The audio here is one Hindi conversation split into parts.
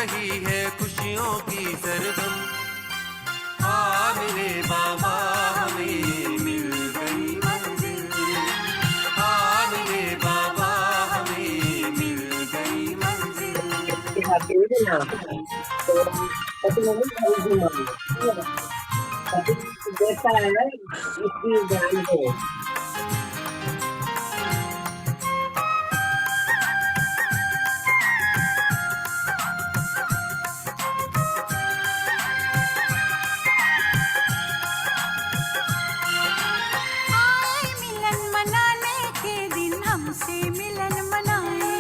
रही है खुशियों की सरगम। आ मिले बाबा हमें मिल गई मंजिल, आ मिले बाबा हमें मिल गई मंजिल। जैसा है इसकी जान है। आए मिलन मनाने के दिन हमसे मिलन मनाए,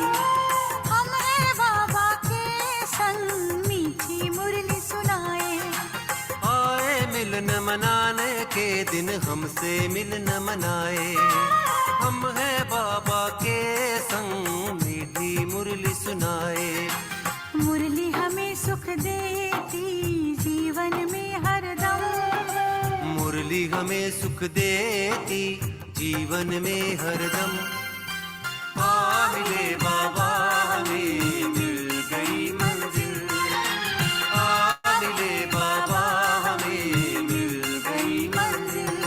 हम हैं बाबा के संग मीठी मुरली सुनाए। आए मिलन मनाने के दिन हमसे मिलन मनाए, हम हैं बाबा के संग मीठी मुरली सुनाए। मुरली हमें सुख देती जीवन में हरदम, मुरली हमें सुख देती जीवन में हरदम। आ मिले बाबा हमें मिल गई मंजिल, आ मिले बाबा हमें मिल गई मंजिल।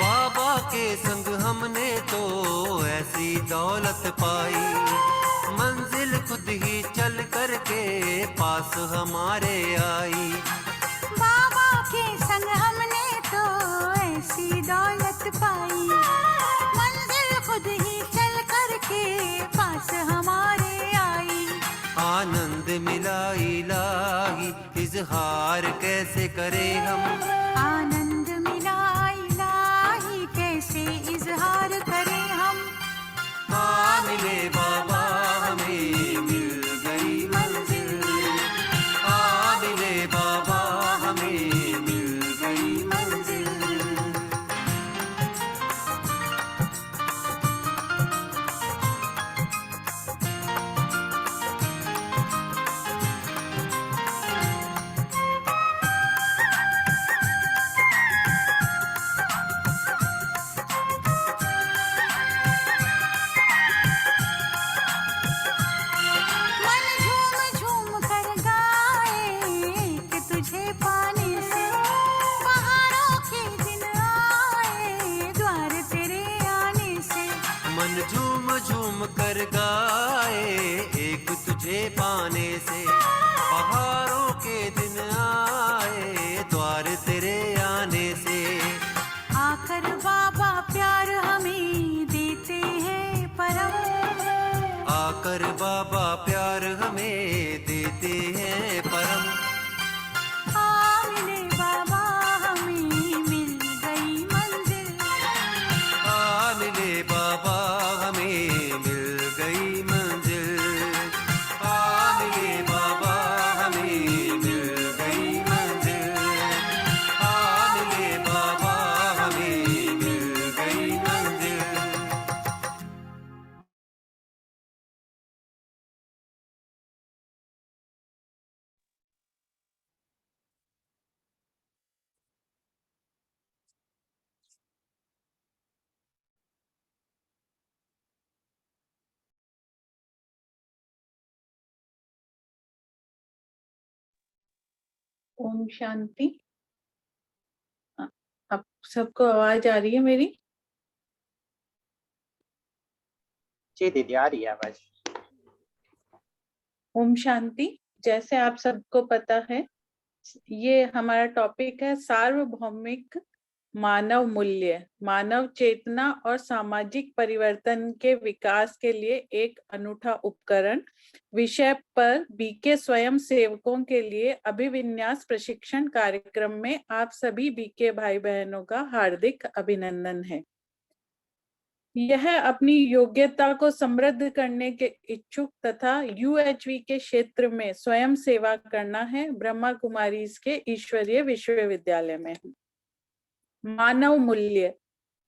बाबा के संग हमने तो ऐसी दौलत पाई, मंजिल खुद ही चल करके पास हमारे आई। बाबा के संग हमने तो ऐसी दौलत पाई, मंजिल खुद ही चल करके पास हमारे आई। आनंद मिला इलाही इजहार कैसे करें हम, आनंद मिला इलाही कैसे इजहार करें हम। आ मिले बाबा हमें मिल गई मंजिल, आ मिले बाबा हमें मिल गई मंजिल। मन झूम झूम कर गाए कि तुझे पाने से, पहाड़ों के दिन आए द्वार तेरे आने से। मन झूम झूम कर गाए एक तुझे पाने से, पहाड़ों के दिन आए द्वार तेरे आने से। आकर बाबा प्यार हमें देते हैं परम, आकर बाबा प्यार हमें देते हैं परम। आ मिले बाबा हमें मिल गई मंजिल, आ मिले बाबा हमें मिल गई मंजिल, आ मिले बाबा हमें मिल गई मंजिल, आ मिले बाबा हमें मिल गई मंजिल। ओम शांति। अब सबको आवाज आ रही है मेरी? जी दीदी आ रही है आवाज। ओम शांति। जैसे आप सबको पता है, ये हमारा टॉपिक है सार्वभौमिक मानव मूल्य, मानव चेतना और सामाजिक परिवर्तन के विकास के लिए एक अनूठा उपकरण विषय पर बीके स्वयं सेवकों के लिए अभिविन्यास प्रशिक्षण कार्यक्रम में आप सभी बीके भाई बहनों का हार्दिक अभिनंदन है। यह अपनी योग्यता को समृद्ध करने के इच्छुक तथा यूएचवी के क्षेत्र में स्वयं सेवा करना है ब्रह्मा कुमारीज के ईश्वरीय विश्वविद्यालय में। मानव मूल्य,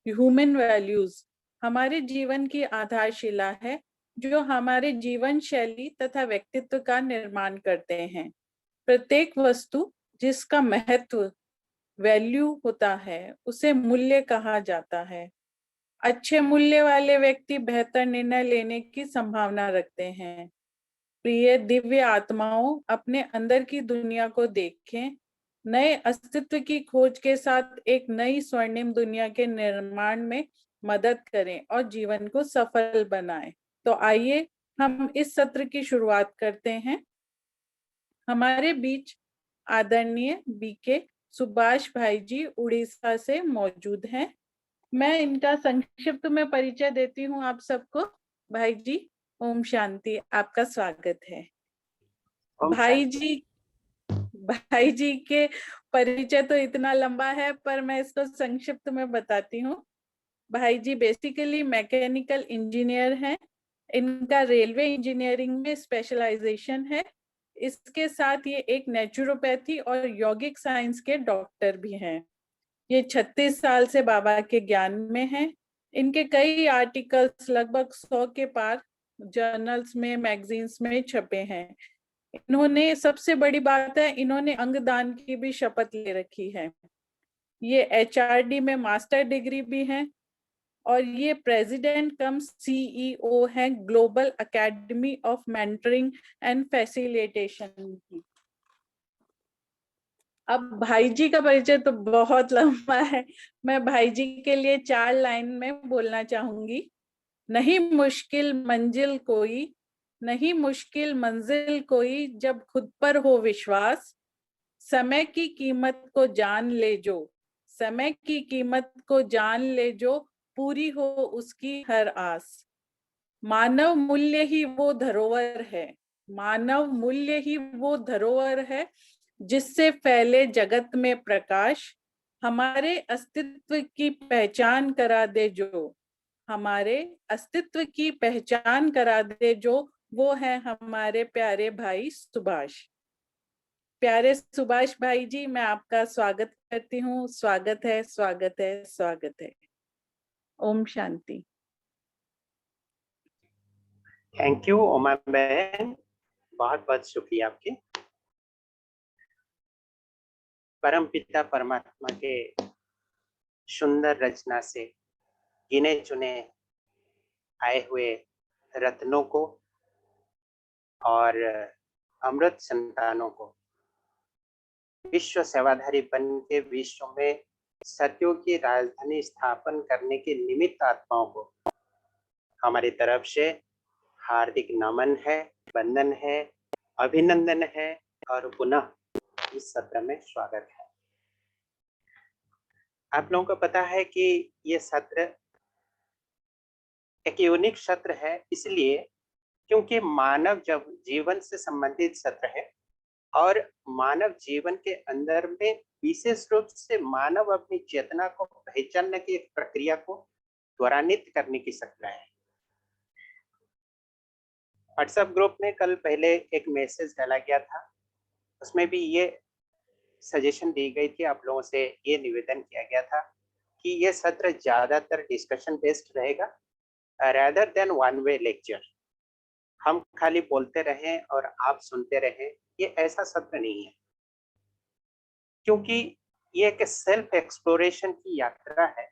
ह्यूमन वैल्यूज हमारे जीवन की आधारशिला है जो हमारे जीवन शैली तथा व्यक्तित्व का निर्माण करते हैं। प्रत्येक वस्तु जिसका महत्व वैल्यू होता है उसे मूल्य कहा जाता है। अच्छे मूल्य वाले व्यक्ति बेहतर निर्णय लेने की संभावना रखते हैं। प्रिय दिव्य आत्माओं, अपने अंदर की दुनिया को देखें, नए अस्तित्व की खोज के साथ एक नई स्वर्णिम दुनिया के निर्माण में मदद करें और जीवन को सफल बनाएं। तो आइए हम इस सत्र की शुरुआत करते हैं। हमारे बीच आदरणीय बीके सुभाष भाई जी उड़ीसा से मौजूद हैं। मैं इनका संक्षिप्त में परिचय देती हूँ आप सबको। भाई जी, ओम शांति, आपका स्वागत है। भाई जी के परिचय तो इतना लंबा है पर मैं इसको संक्षिप्त में बताती हूँ। भाई जी बेसिकली मैकेनिकल इंजीनियर हैं। इनका रेलवे इंजीनियरिंग में स्पेशलाइजेशन है। इसके साथ ये एक नेचुरोपैथी और यौगिक साइंस के डॉक्टर भी हैं। ये 36 साल से बाबा के ज्ञान में हैं। इनके कई आर्टिकल्स लगभग 100 के पार जर्नल्स में, मैगजीन्स में छपे हैं। इन्होंने, सबसे बड़ी बात है, इन्होंने अंगदान की भी शपथ ले रखी है। ये एचआरडी में मास्टर डिग्री भी है और ये प्रेसिडेंट कम सीईओ हैं global academy of mentoring and facilitation की। अब भाई जी का परिचय तो बहुत लंबा है, मैं भाई जी के लिए 4 लाइन में बोलना चाहूंगी। नहीं मुश्किल मंजिल कोई, नहीं मुश्किल मंजिल कोई, जब खुद पर हो विश्वास। समय की कीमत को जान ले जो, समय की कीमत को जान ले जो, पूरी हो उसकी हर आस। मानव मूल्य ही वो धरोहर है, मानव मूल्य ही वो धरोहर है जिससे फैले जगत में प्रकाश। हमारे अस्तित्व की पहचान करा दे जो, हमारे अस्तित्व की पहचान करा दे जो, वो है हमारे प्यारे भाई सुभाष। प्यारे सुभाष भाई जी, मैं आपका स्वागत करती हूँ। स्वागत है, स्वागत है, स्वागत है। ओम शांति। थैंक यू उमा बहन, बहुत बहुत शुक्रिया आपके। परम पिता परमात्मा के सुंदर रचना से गिने चुने आए हुए रत्नों को और अमृत संतानों को विश्व सेवाधारी बन के विश्व में सत्यों की राजधानी स्थापन करने के निमित्त आत्माओं को हमारी तरफ से हार्दिक नमन है, वंदन है, अभिनंदन है और पुनः इस सत्र में स्वागत है। आप लोगों को पता है कि ये सत्र एक यूनिक सत्र है, इसलिए क्योंकि मानव जब जीवन से संबंधित सत्र है और मानव जीवन के अंदर में विशेष रूप से मानव अपनी चेतना को पहचानने की एक प्रक्रिया को त्वरान्वित करने की सत्र है। व्हाट्सएप ग्रुप में कल पहले एक मैसेज डाला गया था, उसमें भी ये सजेशन दी गई थी, आप लोगों से ये निवेदन किया गया था कि ये सत्र ज्यादातर डिस्कशन बेस्ड रहेगा rather than one way lecture। हम खाली बोलते रहें और आप सुनते रहें, ये ऐसा सत्र नहीं है, क्योंकि ये एक सेल्फ एक्सप्लोरेशन की यात्रा है।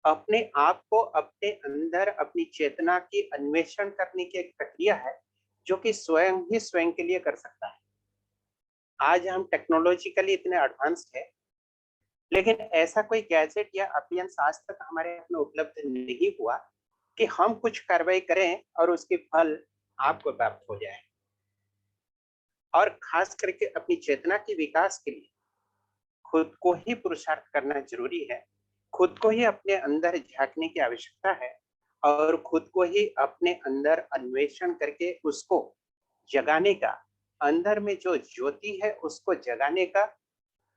अपने आप को अपने अंदर अपनी चेतना की अन्वेषण करने की एक प्रक्रिया है जो कि स्वयं ही स्वयं के लिए कर सकता है। आज हम टेक्नोलॉजिकली इतने एडवांस्ड है, लेकिन ऐसा कोई गैजेट या अप्लायंस आज तक हमारे में उपलब्ध नहीं हुआ कि हम कुछ कार्रवाई करें और उसके फल आपको प्राप्त हो जाए। और खास करके अपनी चेतना के विकास के लिए खुद को ही पुरुषार्थ करना जरूरी है, खुद को ही अपने अंदर झांकने की आवश्यकता है और खुद को ही अपने अंदर अन्वेषण करके उसको जगाने का, अंदर में जो ज्योति है उसको जगाने का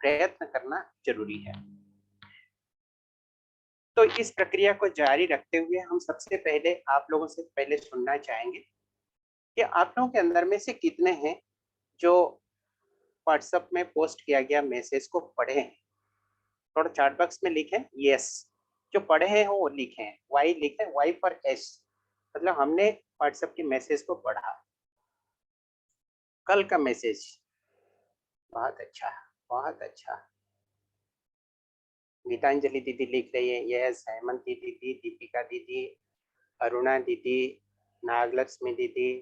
प्रयत्न करना जरूरी है। तो इस प्रक्रिया को जारी रखते हुए हम सबसे पहले आप लोगों से पहले सुनना चाहेंगे कि आप लोगों के अंदर में से कितने हैं जो व्हाट्सएप में पोस्ट किया गया मैसेज को पढ़े हैं। थोड़ा चैट बॉक्स में लिखें यस, जो पढ़े हैं वो लिखें, वाई लिखें, वाई फॉर एस, मतलब हमने व्हाट्सएप के मैसेज को पढ़ा। कल का मैसेज, बहुत अच्छा, बहुत अच्छा। गीतांजलि दीदी लिख रही है यस, हेमंती दीदी, दीपिका दीदी, अरुणा दीदी, नागलक्ष्मी दीदी,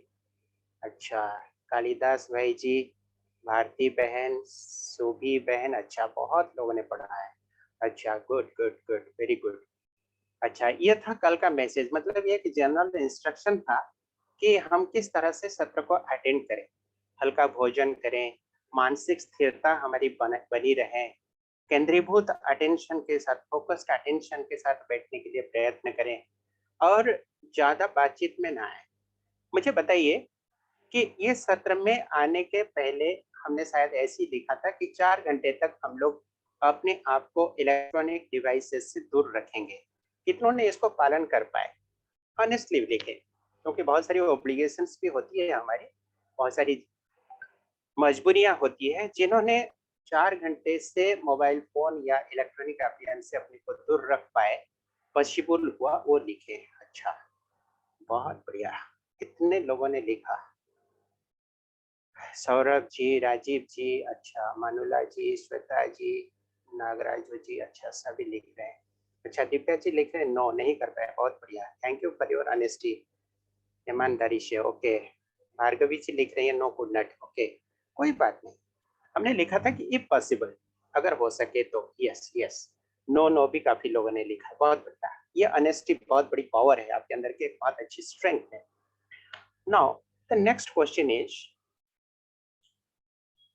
अच्छा, कालिदास भाई जी, भारती बहन, सुभी बहन, अच्छा, बहुत लोगों ने पढ़ा है। अच्छा, good good good, very good. अच्छा, ये था कल का मैसेज, मतलब ये एक जनरल इंस्ट्रक्शन था कि हम किस तरह से सत्र को अटेंड करें, हल्का भोजन करें, मानसिक स्थिरता हमारी बनी रहे, केंद्रीभूत अटेंशन के साथ, फोकस्ड अटेंशन के साथ बैठने के लिए प्रयत्न करें और ज्यादा बातचीत में ना आए। मुझे बताइए कि ये सत्र में आने के पहले हमने शायद ऐसे ही लिखा था कि 4 घंटे तक हम लोग अपने आप को इलेक्ट्रॉनिक डिवाइसेस से दूर रखेंगे। कितनों ने इसको पालन कर पाए? ऑनेस्टली लिखें, क्योंकि बहुत सारी ऑब्लिगेशंस भी होती है हमारी, बहुत सारी मजबूरियां होती है। जिन्होंने 4 घंटे से मोबाइल फोन या इलेक्ट्रॉनिक एप्लायंस से अपने को दूर रख पाए, पॉसिबल हुआ, वो लिखे। अच्छा, बहुत बढ़िया, कितने लोगों ने लिखा। सौरभ जी, राजीव जी, अच्छा, मानुला जी, श्वेता जी, नागराजू जी, अच्छा, सभी लिख रहे हैं। अच्छा, दिव्या जी लिख रहे हैं नो, नहीं कर पाए, बहुत बढ़िया, thank you for your honesty, ईमानदारी से। ओके, भार्गवी जी लिख रही है नो कुड नॉट, ओके, कोई बात नहीं। हमने लिखा था कि इफ पॉसिबल, अगर हो सके तो यस यस, नो नो भी काफी लोगों ने लिखा, बहुत बढ़िया। ये ऑनेस्टी बहुत बड़ी पावर है आपके अंदर की, एक बहुत अच्छी स्ट्रेंथ है। Now the next question is,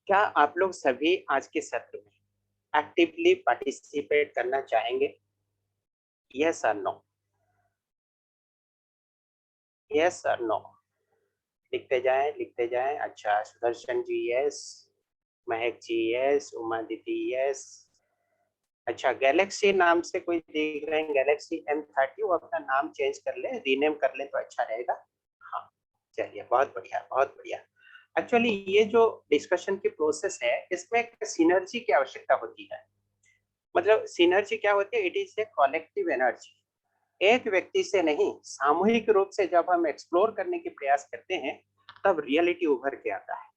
क्या आप लोग सभी आज के सत्र में एक्टिवली पार्टिसिपेट करना चाहेंगे? यस और नो, यस और नो, लिखते जाएं, लिखते जाएं। अच्छा, सुदर्शन जी यस, महक जी यस, उमा दीदी यस। अच्छा, गैलेक्सी नाम से कोई देख रहे हैं, गैलेक्सी M30, वो अपना नाम चेंज कर ले, रीनेम कर ले तो अच्छा रहेगा। हाँ, चलिए, बहुत बढ़िया, बहुत बढ़िया। एक्चुअली ये जो डिस्कशन की प्रोसेस है, इसमें एक सिनर्जी की आवश्यकता होती है। मतलब सिनर्जी क्या होती है? It is a collective energy. एक व्यक्ति से नहीं, सामूहिक रूप से जब हम एक्सप्लोर करने की प्रयास करते हैं, तब रियलिटी उभर के आता है।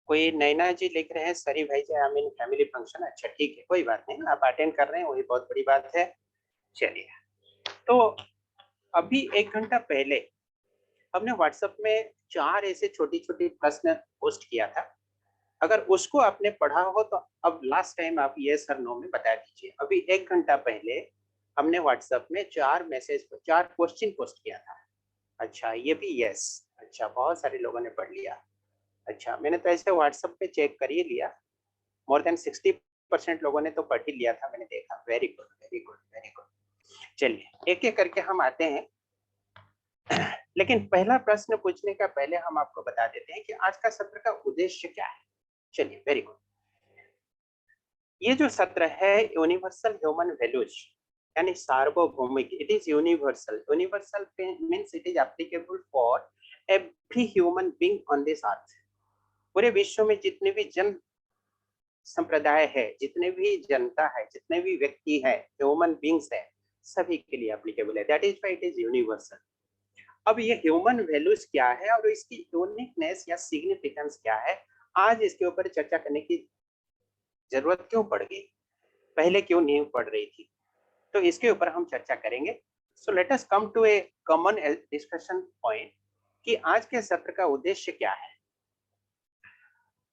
कोई नैना जी लिख रहे हैं सरी भाई जी, आई मीन फैमिली फंक्शन। अच्छा, ठीक है, कोई बात नहीं, आप अटेंड कर रहे हैं, वही बहुत बड़ी बात है। चलिए, तो अभी 1 घंटा पहले हमने व्हाट्सएप में 4 ऐसे छोटी छोटी प्रश्न पोस्ट किया था। अगर उसको आपने पढ़ा हो तो अब लास्ट टाइम आप ये सर नो में बता दीजिए। अभी 1 घंटा पहले हमने व्हाट्सएप में 4 मैसेज, 4 क्वेश्चन पोस्ट किया था। अच्छा, ये भी यस। अच्छा, बहुत सारे लोगों ने पढ़ लिया। अच्छा, मैंने तो ऐसे व्हाट्सएप पे चेक कर ही लिया, मोर देन 60% लोगों ने तो पढ़ ही लिया था, मैंने देखा। Very good, very good, very good. चलिए, एक एक करके हम आते हैं। लेकिन पहला प्रश्न पूछने का पहले हम आपको बता देते हैं कि आज का सत्र का उद्देश्य क्या है। चलिए, वेरी गुड। ये जो सत्र है यूनिवर्सल ह्यूमन वैल्यूज, यानी सार्वभौमिक, it is universal. Universal means it is applicable for every human being on this अर्थ। पूरे विश्व में जितने भी जन संप्रदाय है, जितने भी जनता है, जितने भी व्यक्ति है, ह्यूमन बींग्स है, सभी के लिए एप्लीकेबल है। That is why it is universal. अब ये ह्यूमन वैल्यूज क्या है और इसकी यूनिकनेस या सिग्निफिकेंस क्या है, आज इसके ऊपर चर्चा करने की जरूरत क्यों पड़ गई, पहले क्यों नहीं पड़ रही थी, तो इसके ऊपर हम चर्चा करेंगे। So let us come to a common discussion point कि आज के सत्र का उद्देश्य क्या है।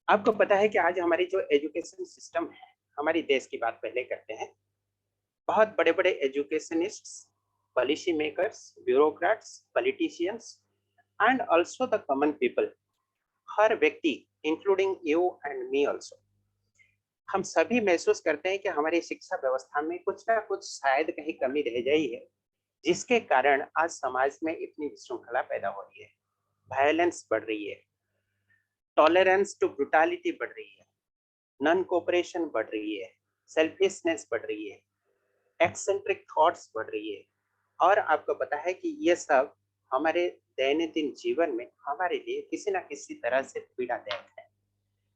आपको पता है कि आज हमारी जो एजुकेशन सिस्टम है, हमारी देश की बात पहले करते हैं, बहुत बड़े बड़े educationists, policy makers, bureaucrats, politicians and also the common people, हर व्यक्ति including you and me also, हम सभी महसूस करते हैं कि हमारी शिक्षा व्यवस्था में कुछ ना कुछ शायद कहीं कमी रह गई है, जिसके कारण आज समाज में इतनी विशृंखला पैदा हो रही है, वायलेंस बढ़ रही है, टॉलरेंस टू ब्रुटालिटी बढ़ रही है, नॉन कोऑपरेशन बढ़ रही है, सेल्फिशनेस बढ़ रही है, एक्सेंट्रिक थॉट्स बढ़ रही है। और आपको पता है कि ये सब हमारे दैनंदिन जीवन में हमारे लिए किसी ना किसी तरह से पीड़ादायक है।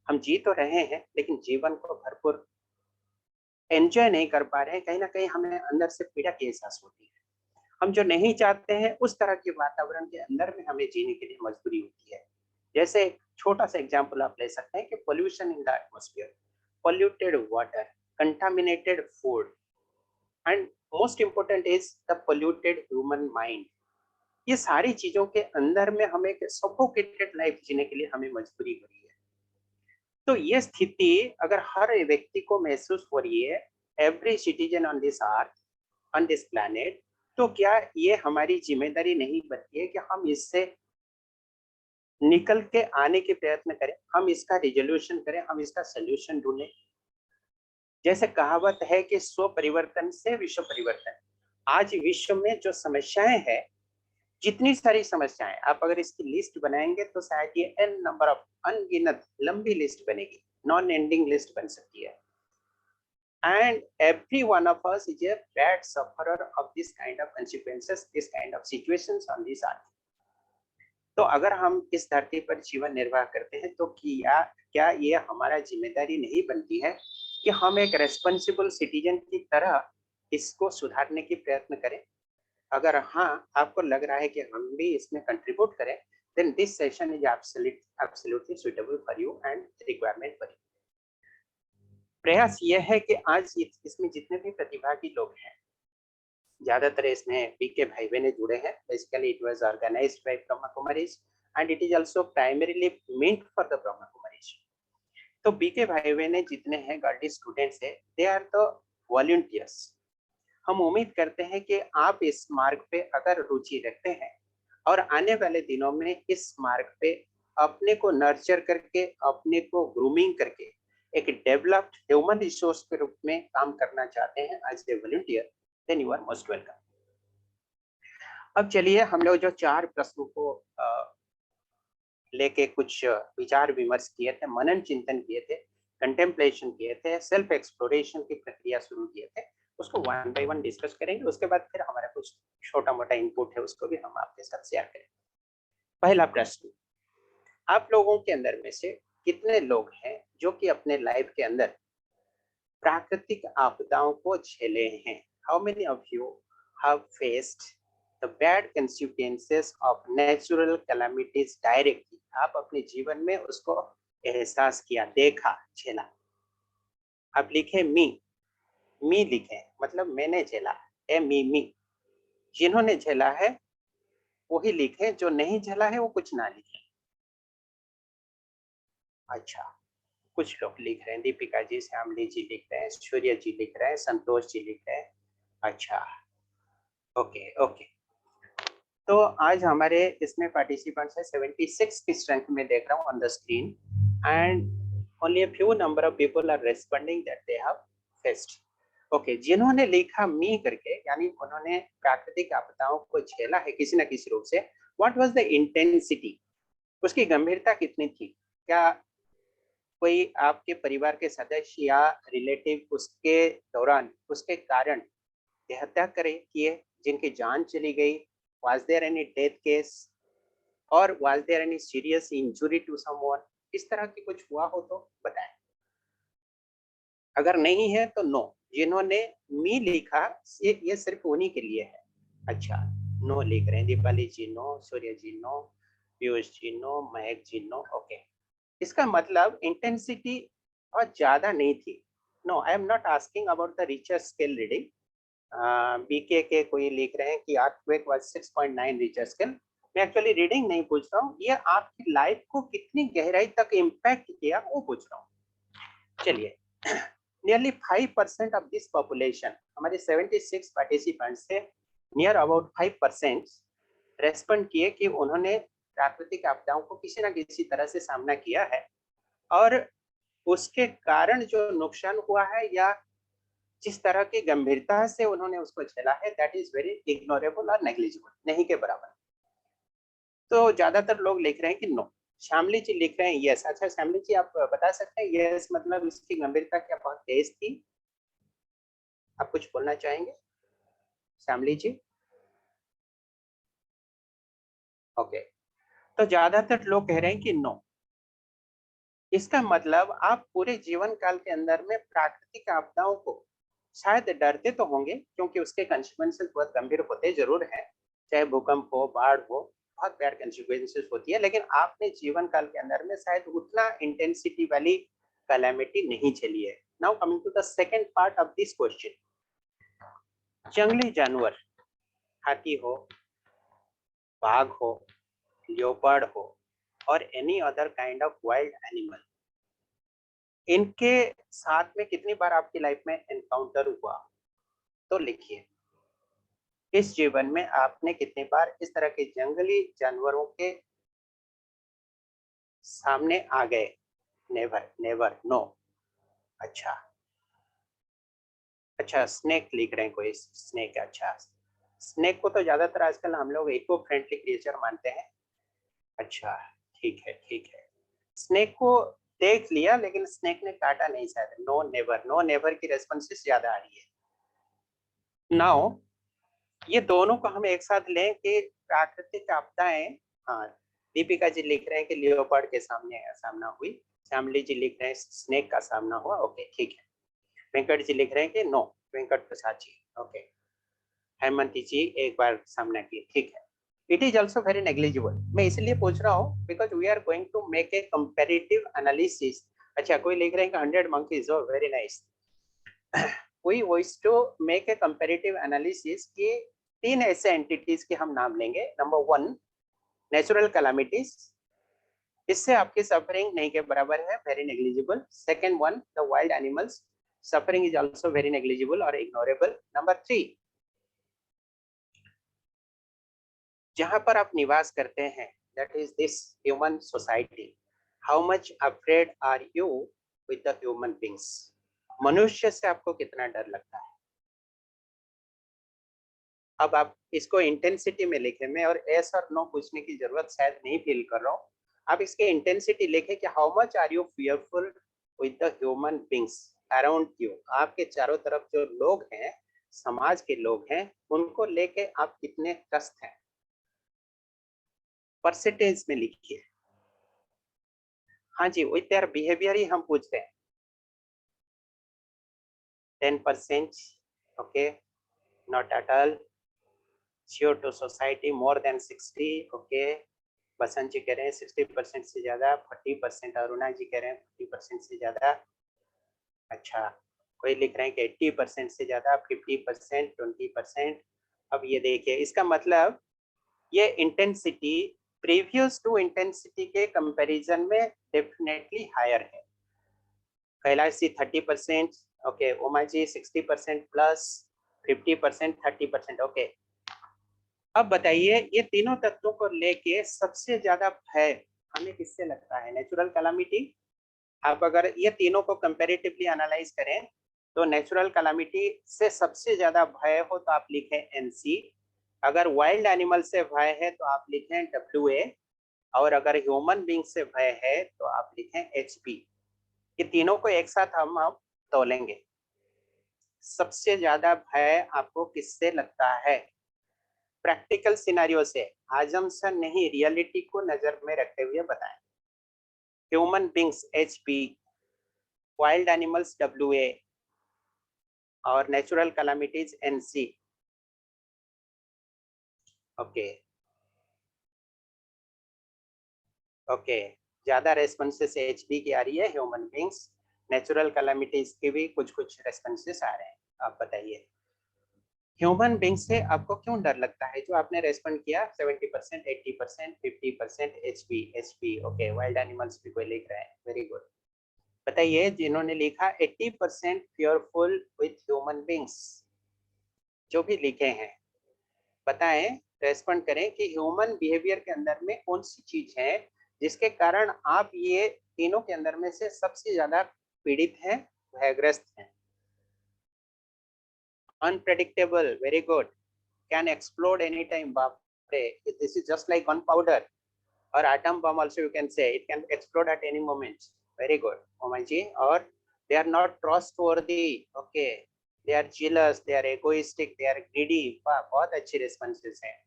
हम जी तो रहे हैं लेकिन जीवन को भरपूर एंजॉय नहीं कर पा रहे हैं। कहीं ना कहीं हमें अंदर से पीड़ा की एहसास होती है। हम जो नहीं चाहते हैं उस तरह के वातावरण के अंदर में हमें जीने के लिए मजबूरी होती है। जैसे एक छोटा सा एग्जाम्पल आप ले सकते हैं कि pollution in the atmosphere, polluted water, contaminated food and most important is the polluted human mind. ये सारी चीजों के अंदर में हमें एक सफोकेटेड लाइफ जीने के लिए हमें मजबूरी हो रही है। तो ये स्थिति अगर हर व्यक्ति को महसूस हो रही है, every citizen on this earth, on this planet, तो क्या ये हमारी जिम्मेदारी नहीं बनती है कि हम इससे निकल के आने के प्रयत्न करें, हम इसका रिजोल्यूशन करें, हम इसका सोल्यूशन ढूंढें। जैसे कहावत है कि स्व परिवर्तन से विश्व परिवर्तन। आज विश्व में जो समस्याएं हैं, जितनी सारी समस्याएं, आप अगर इसकी लिस्ट बनाएंगे तो शायद ये n नंबर ऑफ अनगिनत लंबी लिस्ट बनेगी, नॉन एंडिंग लिस्ट बन सकती है। And every one of us is a bad sufferer of this kind of consequences, this kind of situations on this earth. तो अगर हम इस धरती पर जीवन निर्वाह करते हैं तो क्या ये हमारा जिम्मेदारी नहीं बनती है कि हम एक रेस्पॉन्सिबल सिटीजन की तरह इसको सुधारने की प्रयत्न करें? अगर हाँ, आपको लग रहा है कि हम भी इसमें कंट्रीब्यूट करें, then this session is absolutely suitable for you and requirement for you. प्रयास यह है कि आज इसमें जितने भी प्रतिभागी लोग हैं, ज्यादातर इसमें बीके भाईवे ने जुड़े हैं। Basically it was organised by Brahma Kumaris and it is also primarily meant for the Brahma Kumaris. तो बीके भाईवे ने जितने हैं गार्डी स्टूडेंट्स है, दे आर द वॉलंटियर्स। हम उम्मीद करते हैं कि आप इस मार्ग पे अगर रुचि रखते हैं और आने वाले दिनों में इस मार्ग पे अपने को नर्चर करके, अपने को ग्रूमिंग करके एक डेवलप्ड ह्यूमन रिसोर्स के रूप में काम करना चाहते हैं as a volunteer, then you are most welcome. अब चलिए हम लोग जो 4 प्रश्नों को लेके कुछ विचार विमर्श किए थे, मनन चिंतन किए थे, कंटेम्पलेशन किए थे, सेल्फ एक्सप्लोरेशन की प्रक्रिया शुरू किए थे, उसको 1 बाय 1 डिस्कस करेंगे। उसके बाद फिर हमारा कुछ छोटा मोटा इनपुट है, उसको भी हम आपके साथ शेयर करेंगे। पहला प्रश्न, आप लोगों के अंदर में से कितने लोग हैं जो कि अपने लाइफ के अंदर प्राकृतिक आपदाओं को झेले हैं? How many of you have faced the bad consequences of natural calamities directly? आप अपने जीवन में उसको एहसास किया, देखा, झेला। आप लिखे मी लिखे, मतलब मैंने झेला, मी। जिन्होंने झेला है वही लिखे, जो नहीं झेला है वो कुछ ना लिखे। अच्छा, कुछ लोग लिख रहे हैं, दीपिका जी, श्यामली जी लिख रहे हैं, सूर्य जी लिख रहे हैं, संतोष जी लिख रहे हैं। अच्छा, ओके। तो आज हमारे इसमें पार्टिसिपेंट्स है 76 की स्ट्रेंथ में देख रहा हूँ on the screen, and only a few number of people are responding that they have faced. Okay, जिन्होंने लिखा मी करके, यानी उन्होंने प्राकृतिक आपदाओं को झेला है किसी न किसी रूप से, व्हाट वाज द इंटेंसिटी, उसकी गंभीरता कितनी थी? क्या कोई आपके परिवार के सदस्य या रिलेटिव उसके दौरान, उसके कारण हत्या किए, जिनकी जान चली गई? Was there any death case or was there any serious injury to someone? इस तरह की कुछ हुआ हो तो बताएं। अगर नहीं है तो नो। जिन्होंने मी लिखा ये सिर्फ उन्हीं के लिए है। अच्छा, नो लिख रहे हैं, दीपाली जी नो, सूर्य जी नो, पीयूष जी नो, महक जी नो। ओके, इसका मतलब इंटेंसिटी बहुत ज्यादा नहीं थी। No, I am not asking about the Richter scale reading. BK के कोई लिख रहे हैं कि अर्थक्वेक वाज 6.9 रिचर स्केल। मैं एक्चुअली रीडिंग नहीं पूछ रहा हूँ, ये आपकी लाइफ को कितनी गहराई तक इम्पैक्ट किया वो पूछ रहा हूँ। चलिए, नियरली 5% ऑफ दिस पॉपुलेशन, हमारे 76 पार्टिसिपेंट्स से नियर अबाउट 5% रेस्पॉन्ड किए कि उन्होंने प्राकृतिक आपदाओं को किसी न किसी तरह से सामना किया है, और उसके कारण जो नुकसान हुआ है या जिस तरह की गंभीरता से उन्होंने उसको झेला है, दैट इज वेरी इग्नोरेबल और नेग्लिजिबल, नहीं के बराबर। तो ज्यादातर लोग लिख रहे हैं कि नो। श्यामली जी लिख रहे हैं यस। अच्छा श्यामली जी, आप बता सकते हैं यस मतलब इसकी गंभीरता क्या बहुत तेज थी? आप कुछ बोलना चाहेंगे श्यामली जी? ओके, तो ज्यादातर लोग कह रहे हैं कि नो। इसका मतलब आप पूरे जीवन काल के अंदर में प्राकृतिक आपदाओं को शायद डरते तो होंगे, क्योंकि उसके कंसिक्वेंसेस बहुत गंभीर होते जरूर हैं, चाहे भूकंप हो, बाढ़ हो, बहुत बैड कंसिक्वेंसेस होती है, लेकिन आपने जीवन काल के अंदर में शायद उतना इंटेंसिटी वाली कैलेमिटी नहीं झेली है। Now coming to the second part of this question, जंगली जानवर, हाथी हो, बाघ हो, लियोपार्ड हो और any other kind of wild animal, इनके साथ में कितनी बार आपकी लाइफ में एनकाउंटर हुआ? तो लिखिए, इस जीवन में आपने कितनी बार इस तरह के जंगली जानवरों के सामने आ गए? Never, never, no. अच्छा, स्नेक लिख रहे हैं कोई? स्नेक, अच्छा, स्नेक को तो ज्यादातर आजकल हम लोग इको फ्रेंडली क्रिएचर मानते हैं। अच्छा, ठीक है, ठीक है, स्नेक को देख लिया लेकिन स्नेक ने काटा नहीं शायद। नो नेवर, नो नेवर की रेस्पॉन्सेस ज्यादा आ रही है। नाउ ये दोनों को हम एक साथ लें कि प्राकृतिक आपदाएं, हाँ, दीपिका जी लिख रहे हैं कि लियोपार्ड के सामना हुई, श्यामली जी लिख रहे हैं स्नेक का सामना हुआ। ओके, ठीक है। वेंकट जी लिख रहे हैं कि नो, वेंकट प्रसाद जी, ओके। हेमंती जी एक बार सामना की, ठीक है। It is also very negligible. मैं इसलिए पूछ रहा हूँ because we are going to make a comparative analysis. अच्छा, कोई लिख रहे हैं कि 100 monkeys, oh very nice. We wish to make a comparative analysis कि 3 ऐसे एंटिटीज के हम नाम लेंगे। नंबर 1, नेचुरल कैलामिटीज, इससे आपकी सफरिंग नहीं के बराबर है, very negligible. Second one, the wild animals, suffering is also very negligible और इग्नोरेबल। नंबर 3, जहां पर आप निवास करते हैं, that is this human society, how much afraid are you with the human beings? मनुष्य से आपको कितना डर लगता है? अब आप इसको इंटेंसिटी में लिखें, मैं और एस और नो पूछने की जरूरत शायद नहीं फील कर रहा हूँ। आप इसके इंटेंसिटी लिखें कि how much are you fearful with the human beings around you. आपके चारों तरफ जो लोग हैं, समाज के लोग हैं, उनको लेके आप कितने त्रस्त हैं? परसेंटेज में लिखिए। हाँ जी, विथ देयर बिहेवियर ही हम पूछते हैं। 10%, okay, not at all. CO2 society more than 60, okay. Basant ji कह रहे हैं 60% से ज्यादा, 40%। अरुणा जी कह रहे हैं 40% से ज्यादा। अच्छा, कोई लिख रहे हैं कि 80% से ज्यादा, 50%, 20%। अब ये देखिए, इसका मतलब ये इंटेंसिटी प्रीवियस टू इंटेंसिटी के कंपैरिजन में डेफिनेटली हायर है। Kailash ji 30%, okay. Uma ji 60% plus, 50%, 30%, okay. अब बताइए, ये तीनों तत्वों को लेके सबसे ज्यादा भय हमें किससे लगता है? Natural calamity. आप अगर ये तीनों को कंपैरेटिवली एनालाइज करें तो नेचुरल कैलामिटी से सबसे ज्यादा भय हो तो आप लिखें NC। अगर वाइल्ड एनिमल से भय है तो आप लिखें WA, और अगर ह्यूमन बीइंग से भय है तो आप लिखें HP। ये तीनों को एक साथ हम अब तोलेंगे। सबसे ज्यादा भय आपको किससे लगता है? प्रैक्टिकल सिनेरियो से, आजम्पशन नहीं, रियलिटी को नजर में रखते हुए बताएं। Human beings HP, wild animals WA और natural calamities NC। Okay, okay, ज्यादा रेस्पॉन्सेस HP की आ रही है, ह्यूमन बीइंग्स। नेचुरल कैलामिटीज की भी कुछ कुछ रेस्पॉन्सेस आ रहे हैं। आप बताइए, ह्यूमन बीइंग से आपको क्यों डर लगता है? जो आपने रेस्पॉन्ड किया 70%, 80%, 50% HP, ओके। वाइल्ड एनिमल्स भी कोई लिख रहा है, वेरी गुड। बताइए, जिन्होंने लिखा 80% फियरफुल विथ ह्यूमन बीइंग्स, जो भी लिखे हैं, बताएं, रेस्पॉन्ड करें कि ह्यूमन बिहेवियर के अंदर में कौन सी चीज है जिसके कारण आप ये तीनों के अंदर में से सबसे ज्यादा पीड़ित हैं, भयग्रस्त हैं। Unpredictable, very good. Can explode anytime, बाप रे, this is just like gunpowder or atom bomb also you can say, it can explode at any moment. Very good, Oman ji. और they are not trustworthy, okay. They are jealous, they are egoistic, they are greedy। वाह, बहुत अच्छी रेस्पॉन्सेस हैं।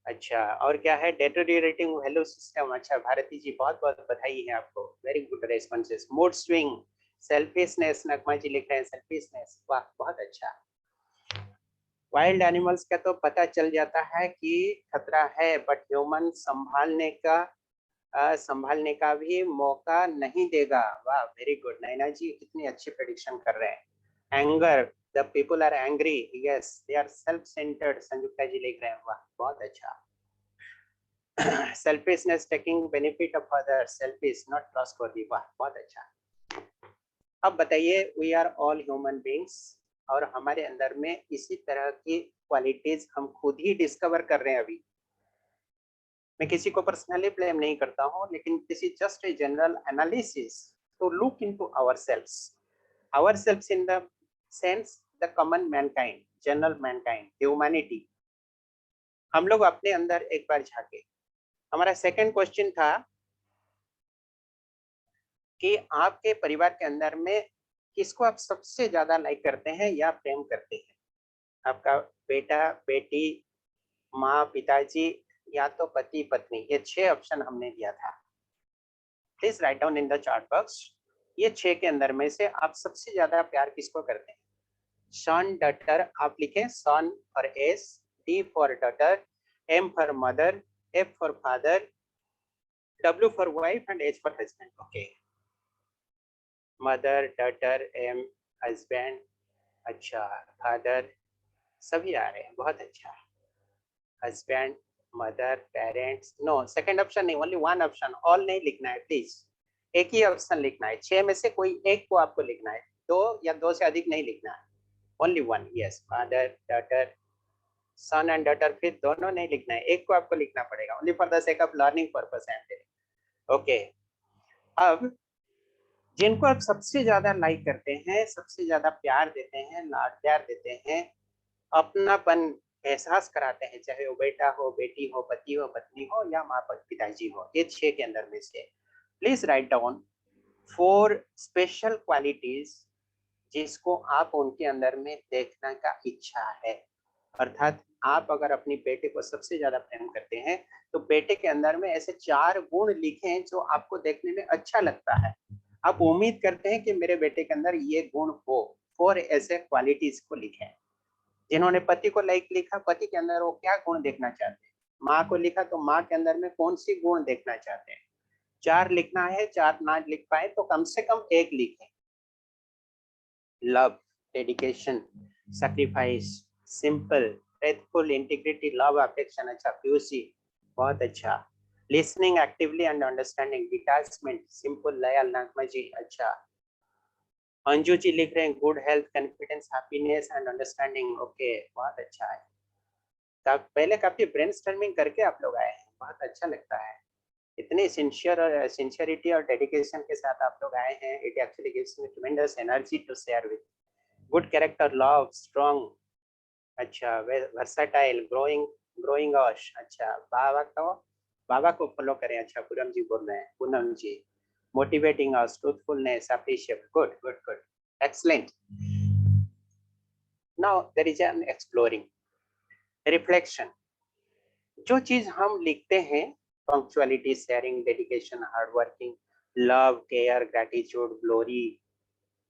अच्छा, और क्या है? Deteriorating value system. अच्छा भारती जी, बहुत बहुत बधाई है आपको, very good responses. Mood swing, selfishness, Nagma ji लिख रहे हैं सेल्फिशनेस, वाह बहुत अच्छा। वाइल्ड एनिमल्स का तो पता चल जाता है कि खतरा है, बट ह्यूमन संभालने का भी मौका नहीं देगा। वाह वेरी गुड नैना जी, कितनी अच्छी प्रेडिक्शन कर रहे हैं। Anger, the people are angry, yes they are self centred, Sanyukta ji लिख रहे हैं, वाह बहुत अच्छा। Selfishness, taking benefit of others, selfish, not trustworthy, वाह बहुत अच्छा। अब बताइए, we are all human beings, और हमारे अंदर में इसी तरह की क्वालिटीज हम खुद ही डिस्कवर कर रहे हैं अभी। मैं किसी को पर्सनली ब्लेम नहीं करता हूँ, लेकिन this is just a general analysis to look into ourselves in the sense the common mankind, general mankind, humanity. हम लोग अपने अंदर एक बार झांके। हमारा सेकंड क्वेश्चन था कि आपके परिवार के अंदर में किसको आप सबसे ज्यादा लाइक करते हैं या प्रेम करते हैं? आपका बेटा, बेटी, माँ, पिताजी, या तो पति पत्नी। ये 6 ऑप्शन हमने दिया था। Please write down in the chat box, ये 6 के अंदर में से आप सबसे ज्यादा प्यार किसको करते हैं? सन, डॉटर, आप लिखें सन और S, D for daughter, M for mother, F for father, W for wife and H for husband. Okay, mother, daughter, M, husband, अच्छा फादर, सभी आ रहे हैं, बहुत अच्छा। Husband, mother, parents, no second option नहीं, ओनली वन ऑप्शन। ऑल नहीं लिखना है प्लीज, एक ही ऑप्शन लिखना है। 6 में से कोई एक को आपको लिखना है, 2 या 2 से अधिक नहीं लिखना है, only one. Yes, father, daughter, son and daughter, फिर दोनों नहीं लिखना है, एक को आपको लिखना पड़ेगा, only for the sake of learning purpose I am telling. Okay, अब जिनको आप सबसे ज्यादा लाइक करते हैं, सबसे ज्यादा प्यार देते हैं, लाड प्यार देते हैं, अपनापन एहसास कराते हैं, चाहे वो बेटा हो, बेटी हो, पति हो, पत्नी हो, या माँ पिताजी हो, ये 6 के अंदर में से please write down 4 special qualities जिसको आप उनके अंदर में देखने का इच्छा है। अर्थात आप अगर अपनी बेटे को सबसे ज्यादा प्रेम करते हैं, तो बेटे के अंदर में ऐसे 4 गुण लिखें जो आपको देखने में अच्छा लगता है। आप उम्मीद करते हैं कि मेरे बेटे के अंदर ये गुण हो, 4 ऐसे क्वालिटीज को लिखें। जिन्होंने पति को लाइक लिखा, पति के अंदर वो क्या गुण देखना चाहते हैं? माँ को लिखा, तो माँ के अंदर में कौन सी गुण देखना चाहते हैं? 4 लिखना है, 4 ना लिख पाए तो कम से कम 1 लिखें। Love, dedication, sacrifice, simple, faithful, integrity, love, affection, अच्छा पीयूसी, बहुत अच्छा। Listening actively and understanding, detachment, simple, loyal, Nagma ji, अच्छा। अंजू जी लिख रहे हैं good health, confidence, happiness and understanding, okay बहुत अच्छा है। पहले काफी ब्रेनस्टॉर्मिंग करके आप लोग आए हैं, बहुत अच्छा लगता है। इतने सिंसियरिटी और डेडिकेशन के साथ आप लोग आए हैं, it actually gives me tremendous energy to share with. Good character, love, strong, अच्छा, वर्सटाइल, ग्रोइंग ऑश, अच्छा। बाबा को फॉलो करें, अच्छा पूनम जी बोल रहे हैं, पूनम जी। मोटिवेटिंग ऑश, truthfulness, appreciate, good good good, excellent. Now there is an exploring reflection. जो चीज हम लिखते हैं, punctuality, sharing, dedication, hard working, love, care, gratitude, glory,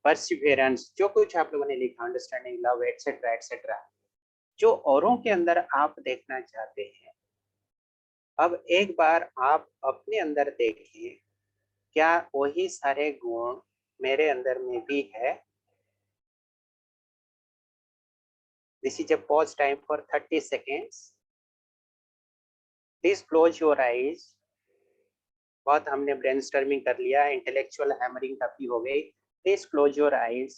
Perseverance, जो कुछ आप लोगों ने लिखा, अंडरस्टैंडिंग, लव, एटसेट्रा एटसेट्रा, जो औरों के अंदर आप देखना चाहते हैं, अब एक बार आप अपने अंदर देखिए, क्या वही सारे गुण मेरे अंदर में भी है? This is a pause time for 30 seconds. Please close your eyes. बहुत हमने ब्रेनस्टॉर्मिंग कर लिया, इंटेलेक्चुअल हैमरिंग काफी हो गई। Please close your eyes,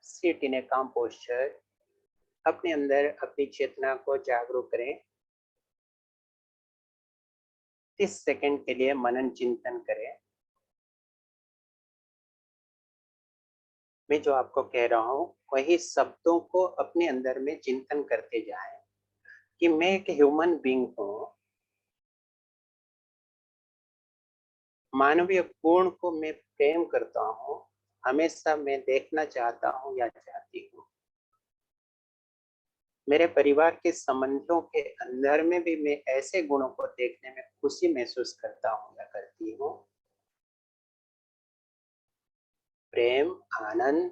sit in a calm posture. अपने अंदर अपनी चेतना को जागरूक करें, 30 सेकंड के लिए मनन चिंतन करें। मैं जो आपको कह रहा हूँ वही शब्दों को अपने अंदर में चिंतन करते जाएं कि मैं एक ह्यूमन बीइंग हूँ, मानवीय गुण को मैं प्रेम करता हूँ, हमेशा मैं देखना चाहता हूँ या चाहती हूँ। मेरे परिवार के संबंधों के अंदर में भी मैं ऐसे गुणों को देखने में खुशी महसूस करता हूँ या करती हूँ। प्रेम, आनंद,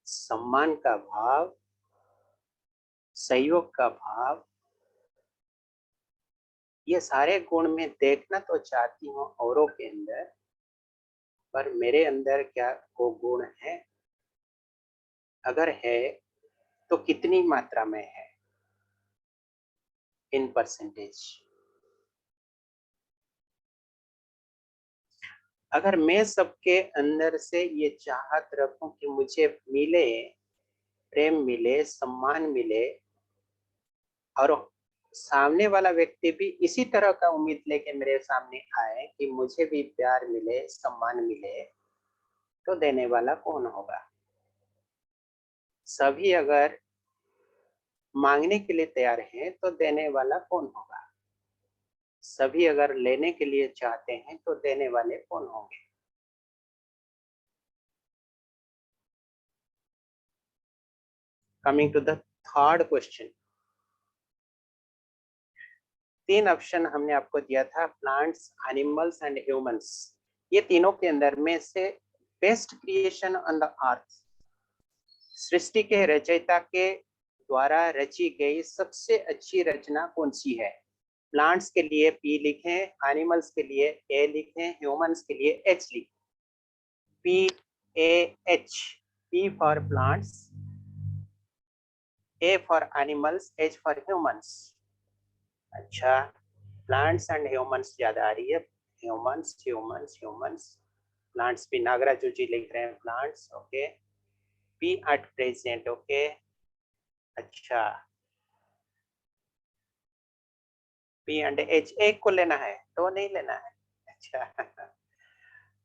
सम्मान का भाव, सहयोग का भाव, ये सारे गुण मैं देखना तो चाहती हूँ औरों के अंदर, पर मेरे अंदर क्या वो गुण है? अगर है तो कितनी मात्रा में है इन परसेंटेज? अगर मैं सबके अंदर से ये चाहत रखूं कि मुझे मिले, प्रेम मिले, सम्मान मिले, और सामने वाला व्यक्ति भी इसी तरह का उम्मीद लेके मेरे सामने आए कि मुझे भी प्यार मिले, सम्मान मिले, तो देने वाला कौन होगा? सभी अगर मांगने के लिए तैयार हैं तो देने वाला कौन होगा? सभी अगर लेने के लिए चाहते हैं तो देने वाले कौन होंगे? Coming to the third question, 3 option हमने आपको दिया था, प्लांट्स, एनिमल्स एंड ह्यूमंस। ये तीनों के अंदर में से best creation on the earth, सृष्टि के रचयिता के द्वारा रची गई सबसे अच्छी रचना कौन सी है? प्लांट्स के लिए P लिखें, एनिमल्स के लिए A लिखें, ह्यूमंस के लिए H लिखें। PAH, P for plants, A for animals, H for humans. अच्छा, प्लांट्स एंड ह्यूमंस ज्यादा आ रही है, ह्यूमंस ह्यूमंस ह्यूमंस। प्लांट्स भी नागराजू जी लिख रहे हैं plants, okay. P at present, okay. अच्छा, P एंड H एक को लेना है तो नहीं लेना है? अच्छा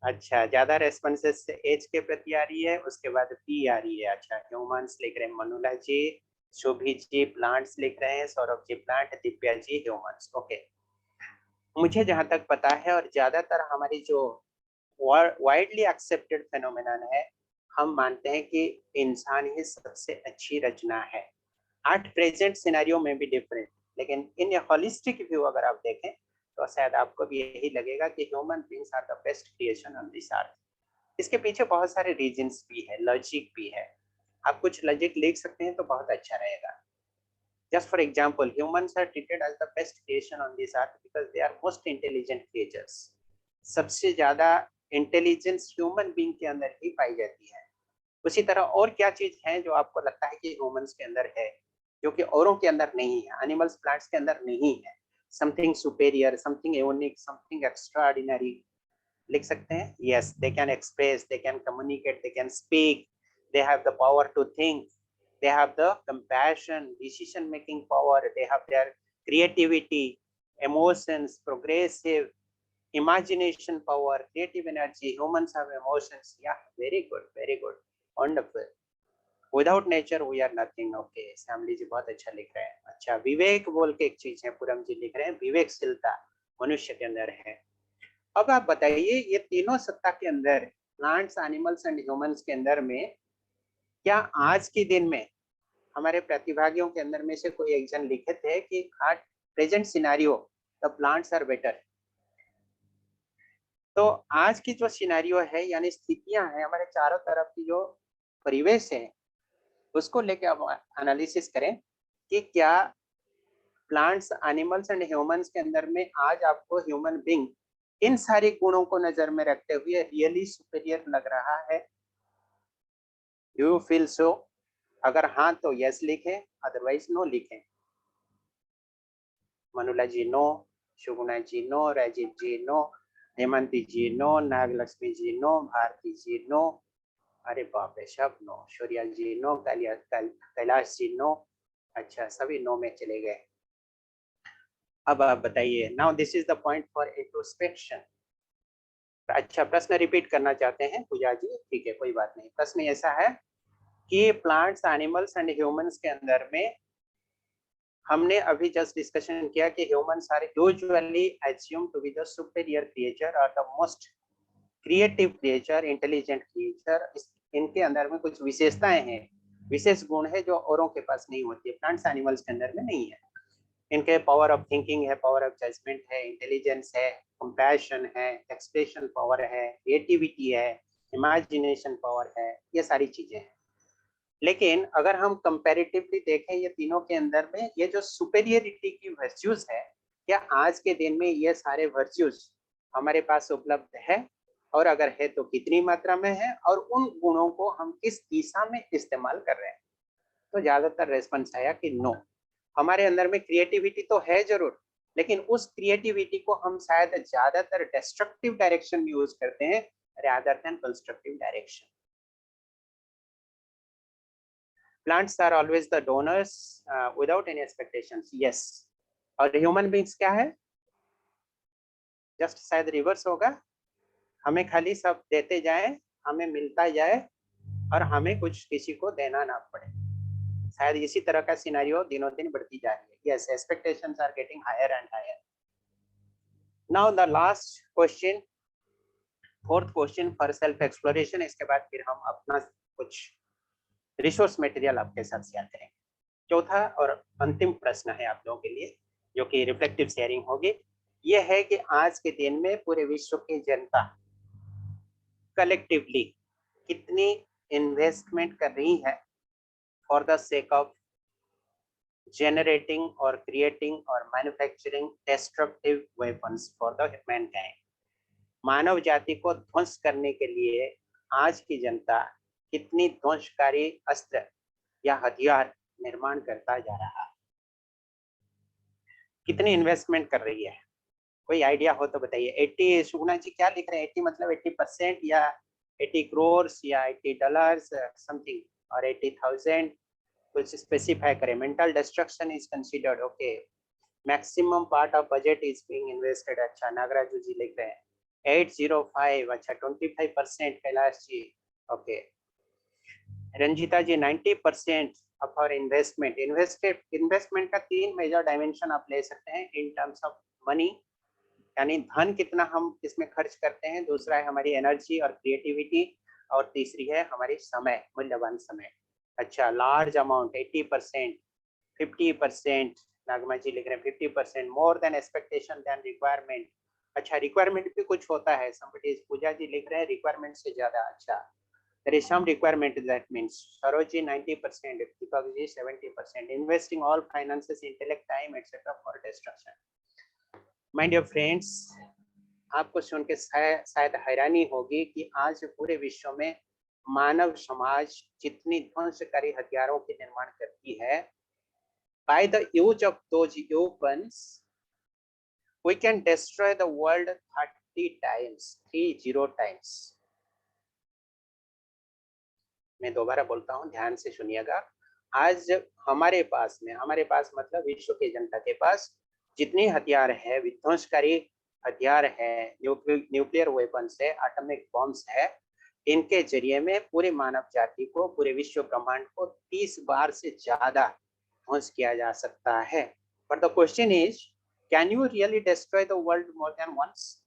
अच्छा, ज्यादा रेस्पॉन्सेस H के प्रति आ रही है, उसके बाद P आ रही है। अच्छा, ह्यूमंस लिख रहे हैं मनुला जी, शोभी जी प्लांट्स लिख रहे हैं, Saurabh ji plant, Divya ji humans, okay. मुझे जहां तक पता है और ज्यादातर हमारी जो वाइडली एक्सेप्टेड फेनोमेनन है, हम मानते हैं कि इंसान ही सबसे अच्छी रचना है। एट प्रेजेंट सिनेरियो में भी डिफरेंट, लेकिन इन होलिस्टिक व्यू अगर आप देखें तो शायद आपको भी यही लगेगा कि human beings are the best creation on this earth. इसके पीछे बहुत सारे रीजंस भी है, लॉजिक भी है। आप कुछ लॉजिक लिख सकते हैं तो बहुत अच्छा रहेगा। Just for example, humans are treated as the best creation on this earth because they are most intelligent creatures. सबसे ज्यादा इंटेलिजेंस ह्यूमन बीइंग के अंदर ही पाई जाती है। उसी तरह और क्या चीज है जो आपको लगता है कि ह्यूमंस के अंदर है, जो कि औरों के अंदर नहीं है, एनिमल्स प्लांट्स के अंदर नहीं है? Something superior, something unique, something extraordinary लिख सकते हैं। Yes, they can express, they can communicate, they can speak, they have the power to think, they have the compassion, decision making power, they have their creativity, emotions, progressive imagination power, creative energy. Humans have emotions. Yeah, very good, wonderful. Without nature we are nothing. Okay, श्यामली जी बहुत अच्छा लिख रहे हैं। अच्छा, विवेक बोल के एक चीज है, पूरम जी लिख रहे हैं विवेकशीलता मनुष्य के अंदर है। अब आप बताइए, ये तीनों सत्ता के अंदर, प्लांट्स, एनिमल्स एंड ह्यूमंस के अंदर में, क्या आज के दिन में हमारे प्रतिभागियों के अंदर में से कोई एक जन लिखे थे कि at present scenario the plants are better? तो आज की जो सिनेरियो है, यानी स्थितियां हैं, हमारे चारों तरफ की जो परिवेश है, उसको लेके अब एनालिसिस करें कि क्या प्लांट्स, एनिमल्स एंड ह्यूमंस के अंदर में आज आपको ह्यूमन बीइंग इन सारे गुणों को नजर में रखते हुए रियली सुपीरियर लग रहा है? Do you feel so? अगर हाँ तो यस लिखें, अदरवाइज नो लिखें। मनुला जी नो, शुगुना जी नो, राजीव जी नो, हेमंती जी नो, नागलक्ष्मी जी नो, भारती जी नो, अरे बाप रे सब नो, शौर्या जी नो, कैलाश जी नो। अच्छा, सभी नो में चले गए। अब आप बताइए, now this is the point for introspection. अच्छा, प्रश्न रिपीट करना चाहते हैं पूजा जी? ठीक है, कोई बात नहीं। प्रश्न ऐसा है कि प्लांट्स, एनिमल्स एंड ह्यूमंस के अंदर में हमने अभी जस्ट डिस्कशन किया कि humans are usually assume to be the superior creature और the most creative creature, intelligent creature. इनके अंदर में कुछ विशेषताएं हैं विशेष गुण है जो औरों के पास नहीं होती है, प्लांट्स एनिमल्स के अंदर में नहीं है। इनके पावर ऑफ थिंकिंग है, पावर ऑफ जजमेंट है, इंटेलिजेंस है, कंपैशन है, एक्सप्रेशन पावर है, क्रिएटिविटी है, इमेजिनेशन पावर है, ये सारी चीजें हैं। लेकिन अगर हम कंपैरेटिवली देखें ये तीनों के अंदर में ये जो सुपेरियरिटी की वर्च्यूज है, क्या आज के दिन में ये सारे वर्च्यूज हमारे पास उपलब्ध है, और अगर है तो कितनी मात्रा में है, और उन गुणों को हम किस दिशा में इस्तेमाल कर रहे हैं? तो ज्यादातर रेस्पॉन्स आया कि नो, हमारे अंदर में क्रिएटिविटी तो है जरूर, लेकिन उस क्रिएटिविटी को हम शायद ज्यादातर डिस्ट्रक्टिव डायरेक्शन में यूज करते हैं rather than constructive direction. Plants are always the donors without any expectations. Yes. और ह्यूमन बींग्स क्या है? जस्ट शायद रिवर्स होगा, हमें खाली सब देते जाए, हमें मिलता जाए, और हमें कुछ किसी को देना ना पड़े। शायद इसी तरह का सिनेरियो दिनों दिन बढ़ती जा रही है। Yes, expectations are getting higher and higher. Now the last question, fourth question for self exploration. इसके बाद फिर हम अपना कुछ रिसोर्स मटेरियल आपके साथ शेयर करेंगे। चौथा और अंतिम प्रश्न है आप लोगों के लिए, जो कि रिफ्लेक्टिव शेयरिंग होगी। ये है कि आज के दिन में पूरे विश्व की जनता कलेक्टिवली कितनी इन्वेस्टमेंट कर रही है for the sake of generating or creating or manufacturing destructive weapons for the mankind. मानव जाति को ध्वंस करने के लिए आज की जनता कितनी ध्वंसकारी अस्त्र या हथियार निर्माण करता जा रहा है, कितनी इन्वेस्टमेंट कर रही है? कोई आइडिया हो तो बताइए। 80 सुगुना जी क्या लिख रहे हैं? 80 मतलब 80% या 80 crores या $80 समथिंग, और 80,000 कुछ स्पेसिफाई करें। Mental destruction is considered, okay. Maximum part of budget is being invested, अच्छा नागराजू जी लिख रहे हैं 805, अच्छा 25% Kailash ji, okay. Ranjita ji 90% of our investment. Investment का 3 मेजर डायमेंशन आप ले सकते हैं इन टर्म्स ऑफ मनी, यानी धन कितना हम इसमें खर्च करते हैं, दूसरा है हमारी एनर्जी और क्रिएटिविटी, और तीसरी है हमारी समय, मूल्यवान समय। अच्छा, लार्ज अमाउंट 80%, 50%, नागमा जी लिख रहे हैं 50%, more than expectation than requirement. अच्छा, रिक्वायरमेंट भी कुछ होता है, समबडी पूजा जी लिख रहे हैं रिक्वायरमेंट से ज्यादा। अच्छा, there is some requirement, that means Saroji 90%, Deepak ji 70%, investing all finances, intellect, time etc for destruction. My dear friends, आपको सुन के शायद हैरानी होगी कि आज पूरे विश्व में मानव समाज जितनी ध्वंसकारी हथियारों के निर्माण करती है, by the use of those weapons we can destroy the world 30 times, 30 times. मैं दोबारा बोलता हूँ, ध्यान से सुनिएगा। आज हमारे पास मतलब विश्व की जनता के पास जितनी हथियार है, विध्वंसकारी हथियार है, न्यूक्लियर वेपन्स है, एटॉमिक बॉम्ब्स है, इनके जरिए में पूरे मानव जाति को, पूरे विश्व ब्रह्मांड को 30 बार से ज्यादा ध्वंस किया जा सकता है। But the question is, can you really destroy the world more than once?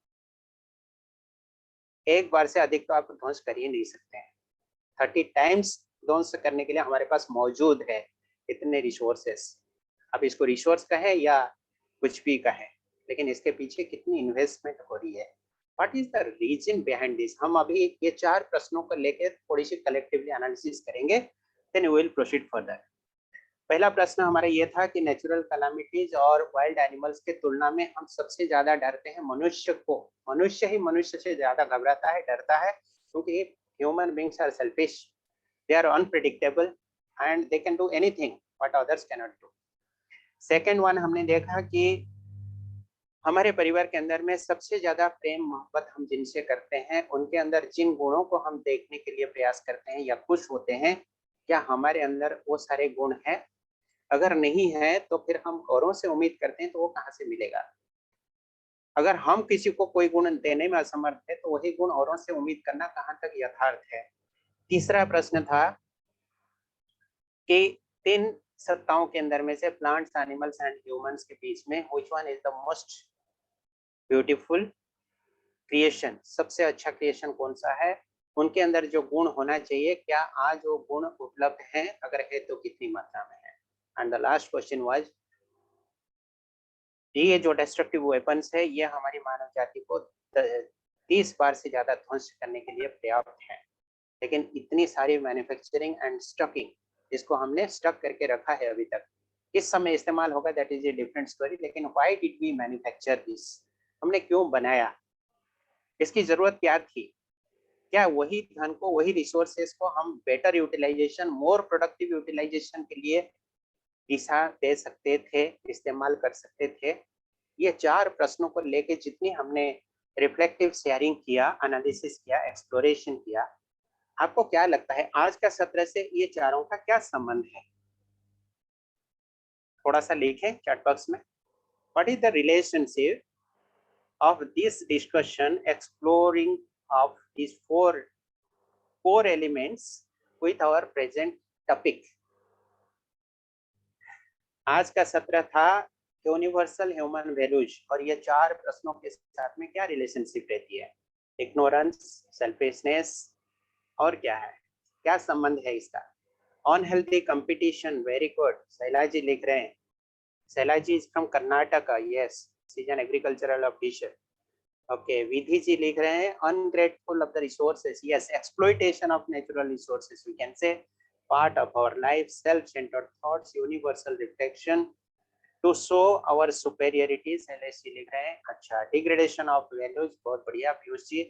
एक बार से अधिक तो आप ध्वंस कर ही नहीं सकते हैं। 30 टाइम्स ध्वंस करने के लिए हमारे पास मौजूद है इतने रिसोर्सेस। अब इसको रिसोर्स कहें या कुछ भी कहें, लेकिन इसके पीछे कितनी इन्वेस्टमेंट हो रही है, what is the reason behind this? हम अभी ये 4 प्रश्नों को लेकर थोड़ी सी कलेक्टिवली एनालिसिस करेंगे, then we will proceed further. पहला प्रश्न हमारा ये था कि नेचुरल कैलामिटीज और वाइल्ड एनिमल्स के तुलना में हम सबसे ज्यादा डरते हैं मनुष्य को। मनुष्य ही मनुष्य से ज्यादा घबराता है, डरता है, क्योंकि human beings are selfish, they are unpredictable and they can do anything what others can not do. Second one, हमने देखा कि हमारे परिवार के अंदर में सबसे ज्यादा प्रेम मोहब्बत हम जिनसे करते हैं, उनके अंदर जिन गुणों को हम देखने के लिए प्रयास करते हैं या खुश होते हैं, क्या हमारे अंदर वो सारे गुण हैं? अगर नहीं है तो फिर हम औरों से उम्मीद करते हैं तो वो कहाँ से मिलेगा? अगर हम किसी को कोई गुण देने में असमर्थ है तो वही गुण औरों से उम्मीद करना कहाँ तक यथार्थ है? तीसरा प्रश्न था कि 3 सत्ताओं के अंदर में से प्लांट्स, एनिमल्स एंड ह्यूमंस के बीच में which one is the most beautiful creation? सबसे अच्छा क्रिएशन कौन सा है? उनके अंदर जो गुण होना चाहिए, क्या आज वो गुण उपलब्ध हैं, अगर है तो कितनी मात्रा में है। And the last question was, ये जो डिस्ट्रक्टिव वेपन्स है ये हमारी मानव जाति को 30 बार से ज्यादा ध्वंस करने के लिए पर्याप्त है, लेकिन इतनी सारी मैन्युफैक्चरिंग एंड स्टॉकिंग जिसको हमने स्टॉक करके रखा है अभी तक, इस समय इस्तेमाल होगा, that is a different story. लेकिन why did we manufacture this, हमने क्यों बनाया, इसकी जरूरत क्या थी? क्या वही धन को, वही रिसोर्सेस को हम better utilization, more productive utilization के लिए दिशा दे सकते थे, इस्तेमाल कर सकते थे? ये 4 प्रश्नों को लेके जितनी हमने रिफ्लेक्टिव शेयरिंग किया, एनालिसिस किया, एक्सप्लोरेशन किया, आपको क्या लगता है आज का सत्र से ये चारों का क्या संबंध है? थोड़ा सा लिखें चैट बॉक्स में। What is the relationship of this discussion exploring of these 4 core elements with our present topic? आज का सत्र था यूनिवर्सल ह्यूमन वैल्यूज, और ये 4 प्रश्नों के साथ में क्या रिलेशनशिप रहती है? इग्नोरेंस, सेल्फिशनेस, और क्या है, क्या संबंध है इसका? Unhealthy competition, very good, Shaila ji लिख रहे हैं। Shaila ji is from Karnataka, yes, she is an agricultural officer. Okay, Vidhi ji लिख रहे हैं ungrateful of the resources, yes, exploitation of natural resources, we can say part of our life, self centred thoughts, universal reflection to show our superiority, Shailesh ji लिख रहे हैं। अच्छा, डिग्रेडेशन ऑफ वैल्यूज, बहुत बढ़िया पीयूष जी।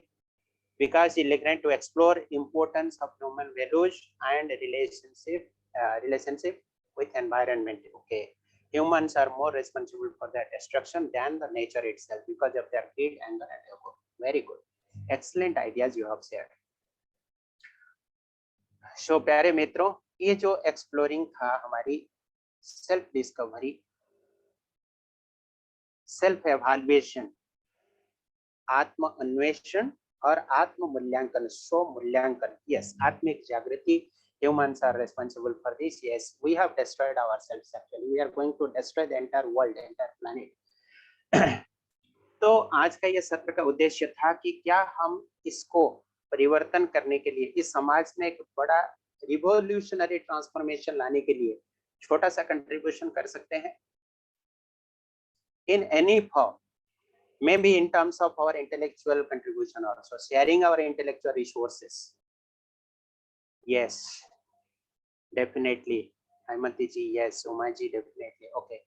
विकास जी लिख रहे हैं to explore importance of human values and relationship with environment. Okay, humans are more responsible for their destruction than the nature itself because of their greed, anger and ego. Very good, excellent ideas you have shared. So प्यारे मित्रों, ये जो एक्सप्लोरिंग था हमारी सेल्फ डिस्कवरी, सेल्फ एवैल्यूएशन, आत्म अन्वेषण और आत्म मूल्यांकन, स्व मूल्यांकन, यस, आत्मिक जागृति, humans are responsible for this. Yes, we have destroyed ourselves, actually we are going to destroy the entire world, entire planet. तो आज का ये सत्र का उद्देश्य था कि क्या हम इसको परिवर्तन करने के लिए, इस समाज में एक बड़ा रिवोल्यूशनरी ट्रांसफॉर्मेशन लाने के लिए छोटा सा कंट्रीब्यूशन कर सकते हैं in any form, maybe in terms of our intellectual contribution also, sharing our intellectual resources. Yes, definitely, Haimanti ji, yes, Uma ji, definitely. Okay,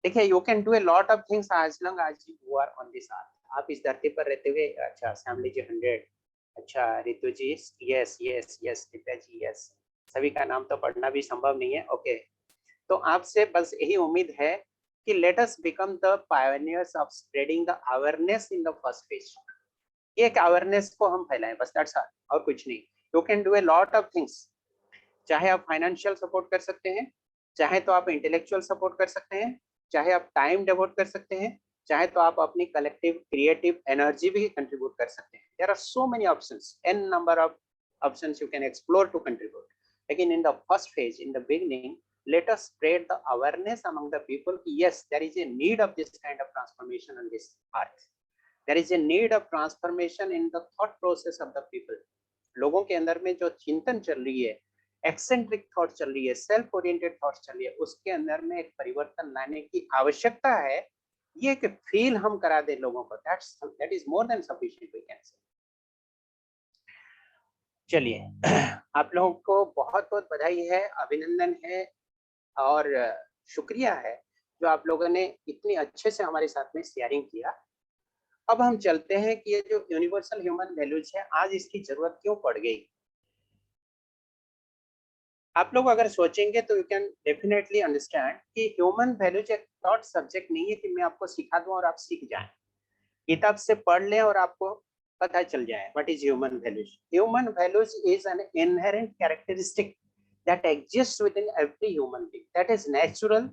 देखिए, you can do a lot of things as long as you are on this earth. आप इस धरती पर रहते हुए, अच्छा, श्यामली जी 100, अच्छा, रितु जी, yes, yes, yes, Divya ji, yes, सभी का नाम तो पढ़ना भी संभव नहीं है। ओके, तो आपसे बस यही उम्मीद है कि let us become the pioneers of spreading the awareness in the first phase. एक अवेयरनेस को हम फैलाएं, बस, that's all, और कुछ नहीं। You can do a lot of things, चाहे आप फाइनेंशियल सपोर्ट कर सकते हैं, चाहे तो आप इंटेलेक्चुअल सपोर्ट कर सकते हैं, चाहे आप टाइम डिवोट कर सकते हैं, चाहे तो आप अपनी कलेक्टिव क्रिएटिव एनर्जी भी कंट्रीब्यूट कर सकते हैं। There are so many options, n number of options you can explore to contribute. लेकिन in the first phase, in the beginning, let us spread the awareness among the people, yes, there is a need of this kind of transformation on this earth. There is a need of transformation in the thought process of the people. लोगों के अंदर में जो चिंतन चल रही है, एक्सेंट्रिक थॉट चल रही है, सेल्फ ओरिएंटेड थॉट चल रही है, उसके अंदर में एक परिवर्तन लाने की आवश्यकता है। ये एक फील हम करा दे लोगों को, that is more than sufficient, we can say. चलिए, आप लोगों को बहुत बहुत बधाई है, अभिनंदन है और शुक्रिया है जो आप लोगों ने इतनी अच्छे से हमारे साथ में शेयरिंग किया। अब हम चलते हैं कि ये जो यूनिवर्सल ह्यूमन वैल्यूज है, आज इसकी जरूरत क्यों पड़ गई। आप लोग अगर सोचेंगे तो यू कैन डेफिनेटली अंडरस्टैंड कि ह्यूमन वैल्यूज एक टॉट सब्जेक्ट नहीं है कि मैं आपको सिखा दूं और आप सीख जाएं, किताब से पढ़ लें और आपको पता चल जाए what is human values. Human values is an inherent characteristic that exists within every human being, that is natural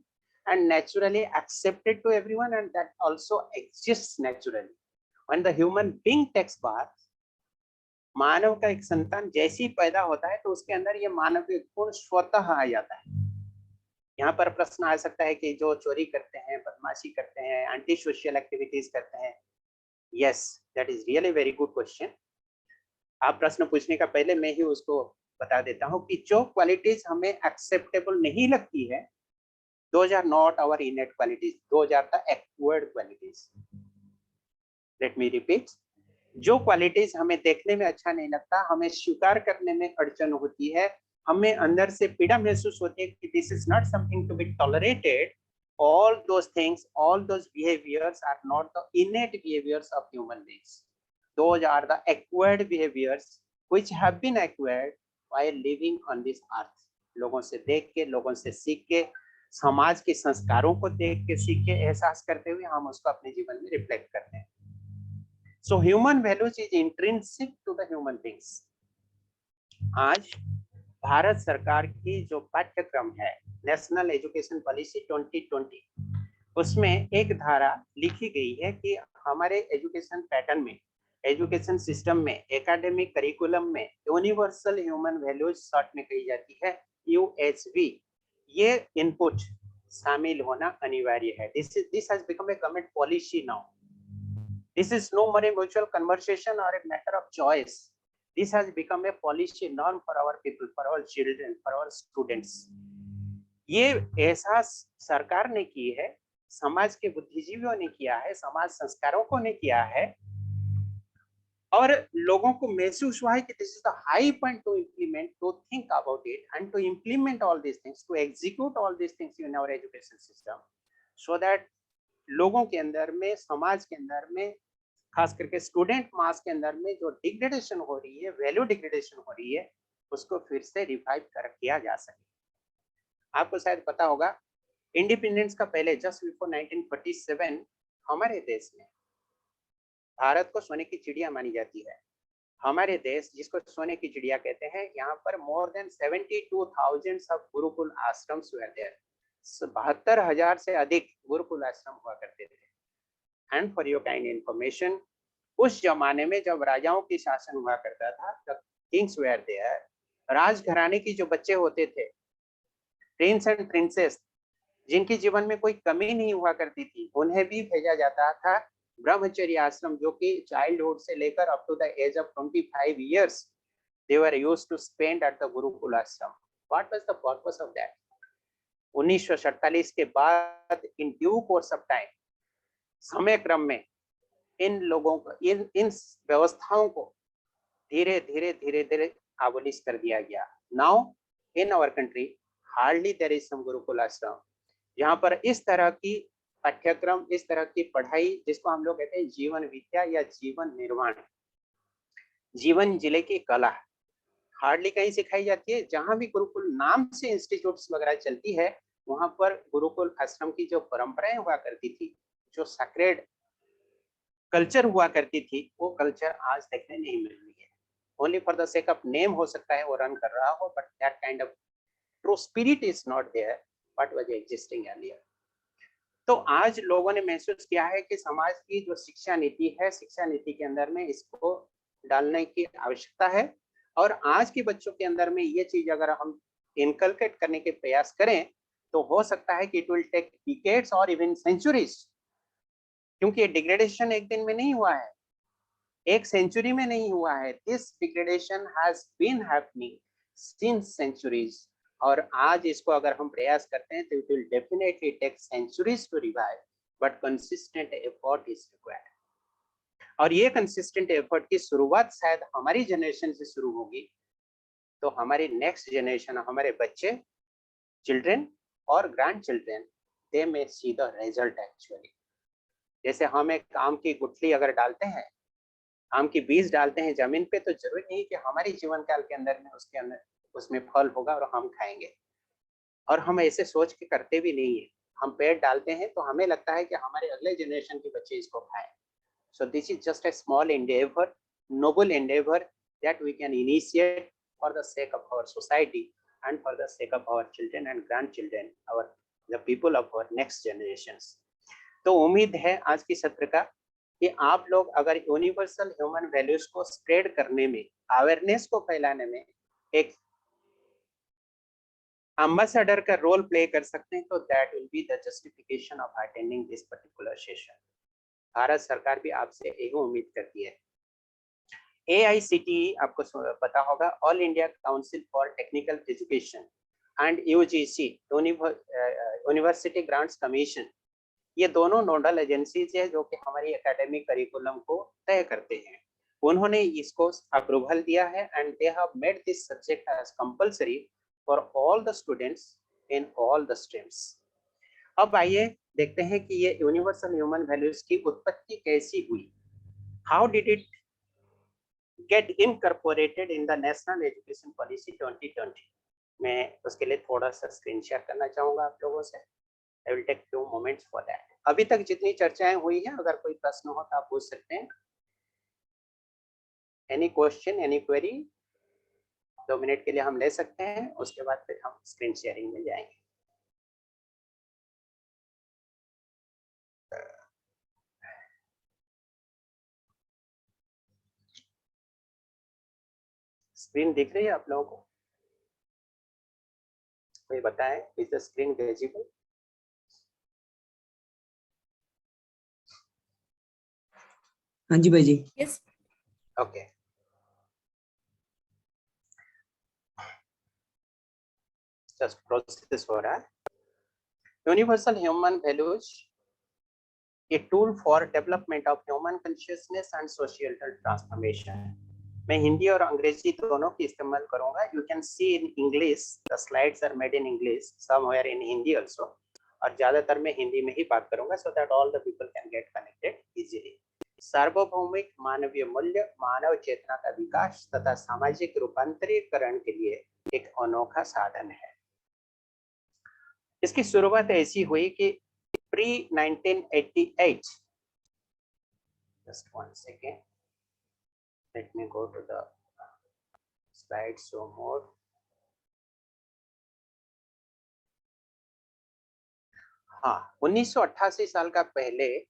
and naturally accepted to everyone, and that also exists naturally. When the human being takes birth, मानव का एक संतान जैसे ही पैदा होता है तो उसके अंदर ये मानवीय गुण स्वतः आ जाता है। यहाँ पर प्रश्न आ सकता है कि जो चोरी करते हैं, बदमाशी करते हैं, एंटी सोशल एक्टिविटीज करते हैं, yes, that is really very good question. आप प्रश्न पूछने का पहले मैं ही उसको बता देता हूँ कि जो क्वालिटीज हमें एक्सेप्टेबल नहीं लगती है, those are not our innate qualities, those are the acquired qualities. Let me repeat, जो क्वालिटीज हमें देखने में अच्छा नहीं लगता, हमें स्वीकार करने में अड़चन होती है, हमें अंदर से पीड़ा महसूस होती है कि this is not something to be tolerated, all those things, all those behaviors are not the innate behaviors of human beings. Those are the acquired behaviors which have been acquired while living on this earth. लोगों से देख के, लोगों से सीख के, समाज के संस्कारों को देख के, सीख के, एहसास करते हुए हम उसको अपने जीवन में रिफ्लेक्ट करते हैं. So human values is intrinsic to the human beings. आज भारत सरकार की जो पाठ्यक्रम है नेशनल एजुकेशन पॉलिसी 2020, उसमें एक धारा लिखी गई है कि हमारे एजुकेशन पैटर्न में, एजुकेशन सिस्टम में, एकेडमिक करिकुलम में यूनिवर्सल ह्यूमन वैल्यूज शॉर्ट में कही जाती है UHV, ये इनपुट शामिल होना अनिवार्य है. This has become a government policy now. This is no more a mutual conversation or a matter of choice. This has become a policy norm for our people, for our children, for our students. ये एहसास सरकार ने की है, समाज के बुद्धिजीवियों ने किया है, समाज संस्कारों ने किया है, और लोगों को महसूस हुआ है कि this is the high point to implement, to think about it and to implement all these things, to execute all these things in our education system, so that लोगों के अंदर में, समाज के अंदर में, खास करके स्टूडेंट मास के अंदर में जो डिग्रेडेशन हो रही है, वैल्यू डिग्रेडेशन हो रही है, उसको फिर से रिवाइव किया जा सके. आपको शायद पता होगा, इंडिपेंडेंस का पहले जस्ट बिफोर 1947 हमारे देश में, भारत को सोने की चिड़िया मानी जाती है. हमारे देश जिसको सोने की चिड़िया कहते हैं, यहाँ पर more than 72,000 of Gurukul ashrams हुए थे. 72,000 से अधिक गुरुकुल आश्रम हुआ करते थे. And for your kind information, उस जमाने में जब राजाओं की शासन हुआ करता था, द किंग्स वेयर देयर, राजघराने की जो बच्चे होते थे, प्रिंस एंड प्रिंसेस, जिनके जीवन में कोई कमी नहीं हुआ करती थी, उन्हें भी भेजा जाता था ब्रह्मचर्य आश्रम, जो कि चाइल्डहुड से लेकर up to the age of 25 years they were used to spend at the Gurukul ashram. What was the purpose of that? 1947 के बाद in due course of time, समय क्रम में इन लोगों को, इन व्यवस्थाओं को धीरे धीरे अबॉलिश कर दिया गया. Now in our country hardly there is some gurukul ashram, जहाँ पर इस तरह की पाठ्यक्रम, इस तरह की पढ़ाई, जिसको हम लोग कहते हैं जीवन विद्या या जीवन निर्माण, जीवन जिले की कला, हार्डली कहीं सिखाई जाती है. जहाँ भी गुरुकुल नाम से इंस्टीट्यूट्स वगैरह चलती है, वहां पर गुरुकुल आश्रम की जो परंपराएं हुआ करती थी, जो सैक्रेड कल्चर हुआ करती थी, वो कल्चर आज देखने नहीं मिल रही है. Only for the sake of name हो सकता है वो रन कर रहा हो, but that kind of true spirit is not there what was existing earlier. तो आज लोगों ने महसूस किया है कि समाज की जो शिक्षा नीति है, शिक्षा नीति के अंदर में इसको डालने की आवश्यकता है. और आज के बच्चों के अंदर में ये चीज अगर हम इनकलकेट करने के प्रयास करें, तो हो सकता है कि इट विल टेक डिकेड्स और इवन सेंचुरीज, क्योंकि ये डिग्रेडेशन एक दिन में नहीं हुआ है, एक सेंचुरी में नहीं हुआ है. This degradation has been happening since centuries. और आज इसको अगर हम प्रयास करते हैं तो it will definitely take centuries to revive, but consistent effort is required. और ये कंसिस्टेंट एफर्ट की शुरुआत शायद हमारी जनरेशन से शुरू होगी, तो हमारी नेक्स्ट जनरेशन, हमारे बच्चे, चिल्ड्रन और grand children, they may see the result actually. जैसे हम एक आम की गुठली अगर डालते हैं, आम की बीज डालते हैं जमीन पे, तो जरूरी नहीं कि हमारी जीवन काल के अंदर में उसके अंदर उसमें फल होगा और हम खाएंगे. और हम ऐसे सोच के करते भी नहीं है. हम पेड़ डालते हैं तो हमें लगता है कि हमारे अगले जनरेशन के बच्चे इसको खाएं. So this is just a small endeavor, noble endeavor that we can initiate for the sake of our society and for the sake of our children and grandchildren, the people of our next generations. तो उम्मीद है आज की सत्र का कि आप लोग अगर यूनिवर्सल ह्यूमन वैल्यूज को स्प्रेड करने में, अवेयरनेस को फैलाने में एक एम्बेसडर का रोल प्ले कर सकते हैं, तो that will be the justification of attending this particular session. Bharat सरकार भी आपसे यही उम्मीद करती है. AICTE आपको पता होगा, all India Council for technical education, and UGC university grants commission, ये दोनों नोडल एजेंसीज है जो कि हमारी एकेडमिक करिकुलम को तय करते हैं। उन्होंने इसको अप्रूवल दिया है and they have made this subject as compulsory for all the students in all the streams. अब आइए देखते हैं कि ये यूनिवर्सल ह्यूमन वैल्यूज की उत्पत्ति कैसी हुई। How did it get incorporated in the national education policy 2020? मैं उसके लिए थोड़ा सा स्क्रीन शेयर करना चाहूंगा आप लोगों से। I will take few moments for that. अभी तक जितनी चर्चाएं हुई हैं, अगर कोई प्रश्न हो तो आप पूछ सकते हैं। Any question, any query? 2 minute के लिए हम ले सकते हैं, उसके बाद फिर हम स्क्रीन शेयरिंग में जाएंगे। स्क्रीन दिख रही है आप लोगों को? कोई बताएं, इज द स्क्रीन विजिबल? हाँ जी भाई जी। Yes. ओके, जस्ट प्रोसेस हो रहा है। Universal human values, a tool for development of human consciousness and societal transformation। मैं हिंदी और अंग्रेजी दोनों की इस्तेमाल करूंगा। You can see in English, the slides are made in English, somewhere in Hindi also, और ज्यादातर मैं हिंदी में ही बात करूंगा so that all the people can get connected easily. सार्वभौमिक मानवीय मूल्य मानव चेतना का विकास तथा सामाजिक रूपांतरीकरण के लिए एक अनोखा साधन है। इसकी शुरुआत ऐसी हुई कि pre 1988, just 1 second, let me go to the slide show more। हाँ, 1988 साल का पहले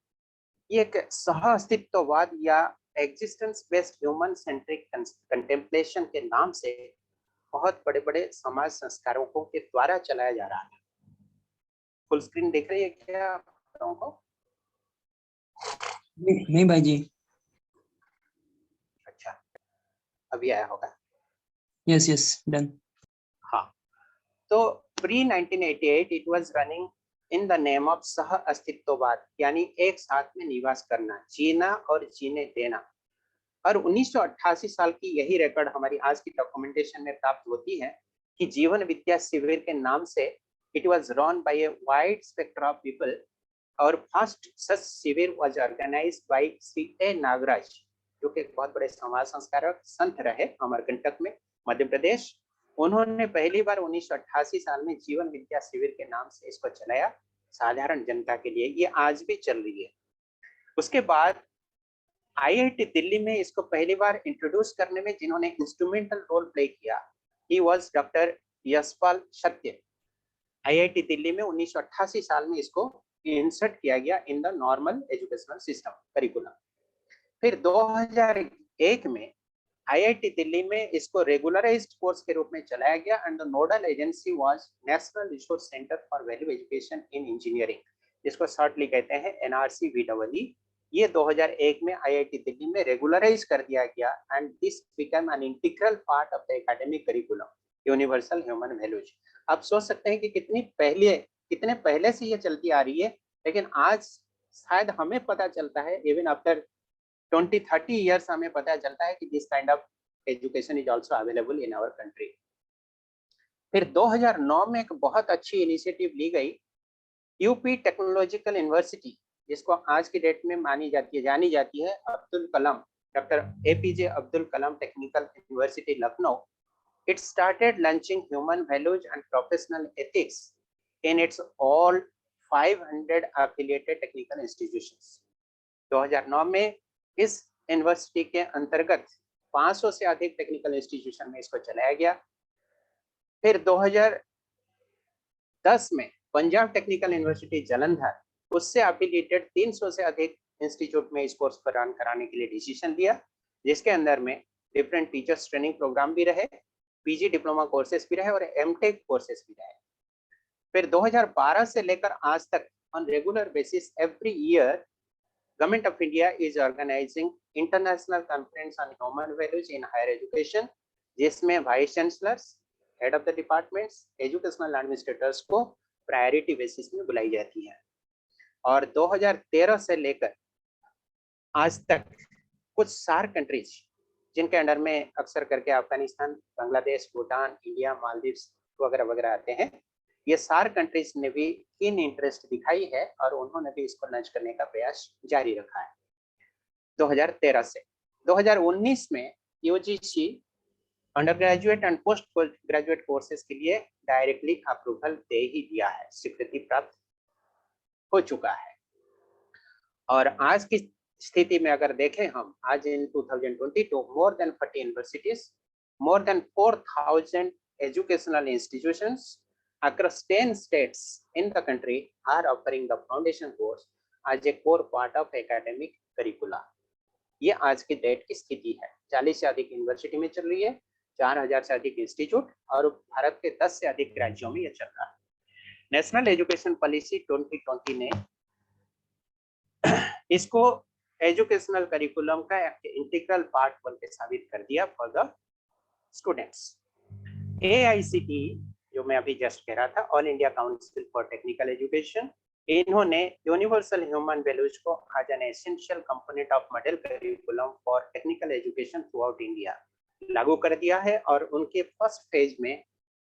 ये एक सह अस्तित्ववाद या existence based human centric contemplation के नाम से बहुत बड़े बड़े समाज संस्कारों के द्वारा चलाया जा रहा था। फुल स्क्रीन देख रही है क्या आप लोगों को? नहीं भाई जी। अच्छा, अभी आया होगा। Yes yes done. हाँ, तो pre 1988 it was running in the name of सह अस्तित्ववाद, यानी एक साथ में निवास करना, जीना और जीने देना। और 1988 साल की यही रिकॉर्ड हमारी आज की डॉक्यूमेंटेशन में प्राप्त होती है कि जीवन विद्या शिविर के नाम से it was run by a wide spectrum of people। और फर्स्ट सच शिविर was organized by श्री ए नागराज, जो कि एक बहुत बड़े समाज संस्कारक संत रहे अमरकंटक में, मध्य प्रदेश। उन्होंने पहली बार 1988 साल में जीवन विद्या शिविर के नाम से इसको चलाया साधारण जनता के लिए। ये आज भी चल रही है। उसके बाद IIT दिल्ली में इसको पहली बार इंट्रोड्यूस करने में जिन्होंने इंस्ट्रूमेंटल रोल प्ले किया, ही वाज डॉक्टर यशपाल सत्य। IIT दिल्ली में 1988 साल में इसको इंसर्ट किया गया in the normal educational system curriculum. फिर 2001 में IIT दिल्ली में इसको रेगुलराइज्ड कोर्स के रूप में चलाया गया and the nodal agency was national resource centre for value education in engineering, जिसको शॉर्टली कहते हैं NRCVEE। ये 2001 में IIT दिल्ली में रेगुलराइज कर दिया गया and this become an integral part of the academic curriculum universal human values. आप सोच सकते हैं कि कितने पहले से ये चलती आ रही है, लेकिन आज शायद हमें पता चलता है, इवन आफ्टर 20-30 इयर्स हमें पता चलता है कि this kind of education is also available in our country. फिर 2009 में एक बहुत अच्छी इनिशिएटिव ली गई, यूपी टेक्नोलॉजिकल यूनिवर्सिटी, जिसको आज की डेट में जानी जाती है Abdul Kalam, doctor APJ Abdul Kalam technical university Lucknow. It started launching human values and professional ethics in its all 500 affiliated technical institutions। 2009 में इस यूनिवर्सिटी के अंतर्गत 500 से अधिक टेक्निकल इंस्टीट्यूशन में इसको चलाया गया। फिर 2010 में पंजाब टेक्निकल यूनिवर्सिटी जालंधर, उससे एफिलिएटेड 300 से अधिक इंस्टीट्यूट में इस कोर्स को रन कराने के लिए डिसीजन लिया, जिसके अंदर में डिफरेंट टीचर्स ट्रेनिंग प्रोग्राम भी रहे, PG डिप्लोमा कोर्सेस भी रहे और MTech कोर्सेस भी रहे। फिर 2012 से लेकर आज तक on regular basis every year Government of India is organizing international conference on human values in higher education, जिसमें vice chancellors, head of the departments, educational administrators को प्रायोरिटी बेसिस में बुलाई जाती है। और 2013 से लेकर आज तक कुछ सार्क कंट्रीज जिनके अंडर में अक्सर करके अफगानिस्तान, बांग्लादेश, भूटान, इंडिया, मालदीव्स वगैरह वगैरह आते हैं, ये सार्क कंट्रीज ने भी कीन इंटरेस्ट दिखाई है और उन्होंने भी इसको लॉन्च करने का प्रयास जारी रखा है 2013 से। 2019 में UGC under graduate and post graduate courses के लिए डायरेक्टली अप्रूवल दे ही दिया है, स्वीकृति प्राप्त हो चुका है। और आज की स्थिति में अगर देखें हम, आज इन 2022 more than 40 universities, more than 4000 educational institutions across 10 states in the country are offering the foundation course as a core part of academic curricula. ये आज की डेट की स्थिति है। 40 से अधिक यूनिवर्सिटी में चल रही है, 4000 से अधिक इंस्टीट्यूट, और भारत के 10 से अधिक राज्यों में ये चल रहा है। नेशनल एजुकेशन पॉलिसी 2020 ने इसको एजुकेशनल करिकुलम का इंटीग्रल पार्ट बोल के साबित कर दिया फॉर द स्टूडेंट्स। AICTE जो मैं अभी जस्ट कह रहा था, All India Council for technical Education, इन्होंने यूनिवर्सल ह्यूमन वैल्यूज को as an essential component of model curriculum for technical education throughout India लागू कर दिया है। और उनके फर्स्ट फेज में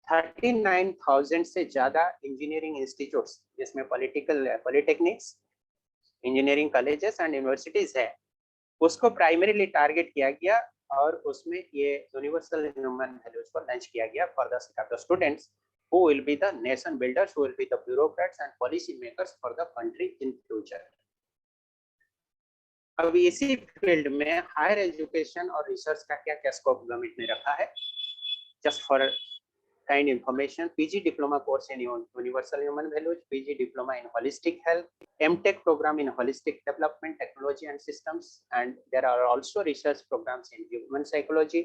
39,000 से ज्यादा इंजीनियरिंग इंस्टीट्यूट्स, जिसमें polytechnics, engineering colleges and universities है, उसको प्राइमरीली टारगेट किया गया और उसमें ये यूनिवर्सल ह्यूमन वैल्यूज को लॉन्च किया गया for the sake of the students who will be the nation builders, who will be the bureaucrats and policy makers for the country in future. अब इसी फील्ड में हायर एजुकेशन और रिसर्च का क्या क्या स्कोप गवर्नमेंट ने रखा है, just for kind information, PG diploma course in universal human values, PG diploma in holistic health, MTech program in holistic development, technology and systems, and there are also research programs in human psychology,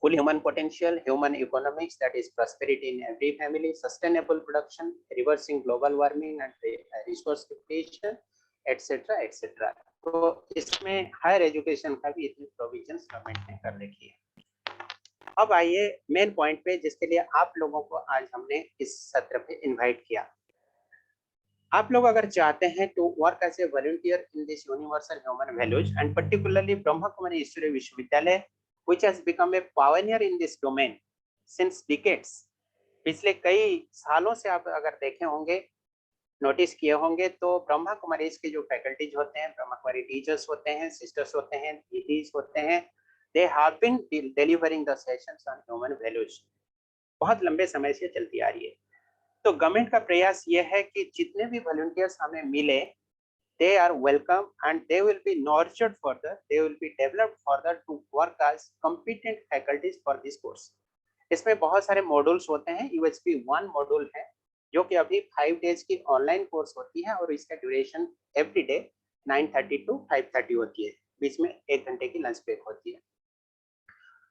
full human potential, human economics, that is prosperity in every family, sustainable production, reversing global warming and resource depletion, etc etc। तो इसमें हायर एजुकेशन का भी इतनी प्रोविजंस गवर्नमेंट ने कर रखी है। अब आइए मेन पॉइंट पे, जिसके लिए आप लोगों को आज हमने इस सत्र पे इनवाइट किया। आप लोग अगर चाहते हैं to work as a volunteer in this universal human values and particularly Brahma Kumari Ishwariya Vishwavidyalaya which has become a pioneer in this domain since decades, पिछले कई सालों से आप अगर देखे होंगे, नोटिस किए होंगे, तो ब्रह्मा कुमारी के जो फैकल्टीज होते हैं, ब्रह्मा कुमारी टीचर्स होते हैं, सिस्टर्स होते हैं, दीदीज होते हैं, they have been delivering the sessions on human values, बहुत लंबे समय से चलती आ रही है। तो गवर्नमेंट का प्रयास ये है कि जितने भी वॉलंटियर्स हमें मिले, they are welcome and they will be nurtured further, they will be developed further to work as competent faculties for this course। इसमें बहुत सारे मॉड्यूल्स होते हैं। UHP 1 मॉड्यूल है जो कि अभी 5 डेज की ऑनलाइन कोर्स होती है और इसका ड्यूरेशन एवरी डे 9:30 to 5:30 होती है, बीच में 1 घंटे की लंच ब्रेक होती है।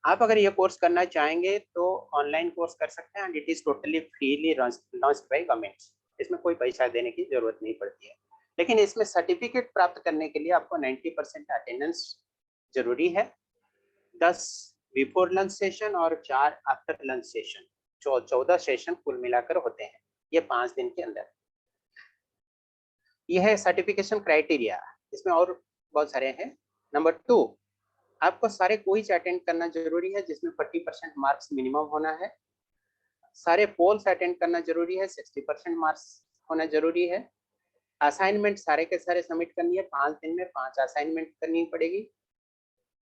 आप अगर ये कोर्स करना चाहेंगे तो ऑनलाइन कोर्स कर सकते हैं and it is totally freely launched by government. इसमें कोई पैसा देने की जरूरत नहीं पड़ती है, लेकिन इसमें सर्टिफिकेट प्राप्त करने के लिए आपको 90% अटेंडेंस जरूरी है। 10 बिफोर लंच सेशन और 4 आफ्टर लंच सेशन, 14 सेशन कुल मिलाकर होते हैं ये 5 दिन के अंदर। यह है सर्टिफिकेशन क्राइटेरिया, इसमें और बहुत सारे हैं। नंबर 2, आपको सारे क्विज अटेंड करना जरूरी है जिसमें 40% मार्क्स मिनिमम होना है। सारे पोल्स अटेंड करना जरूरी है, 60% मार्क्स होना जरूरी है। असाइनमेंट सारे के सारे सबमिट करनी है, 5 दिन में 5 असाइनमेंट करनी पड़ेगी।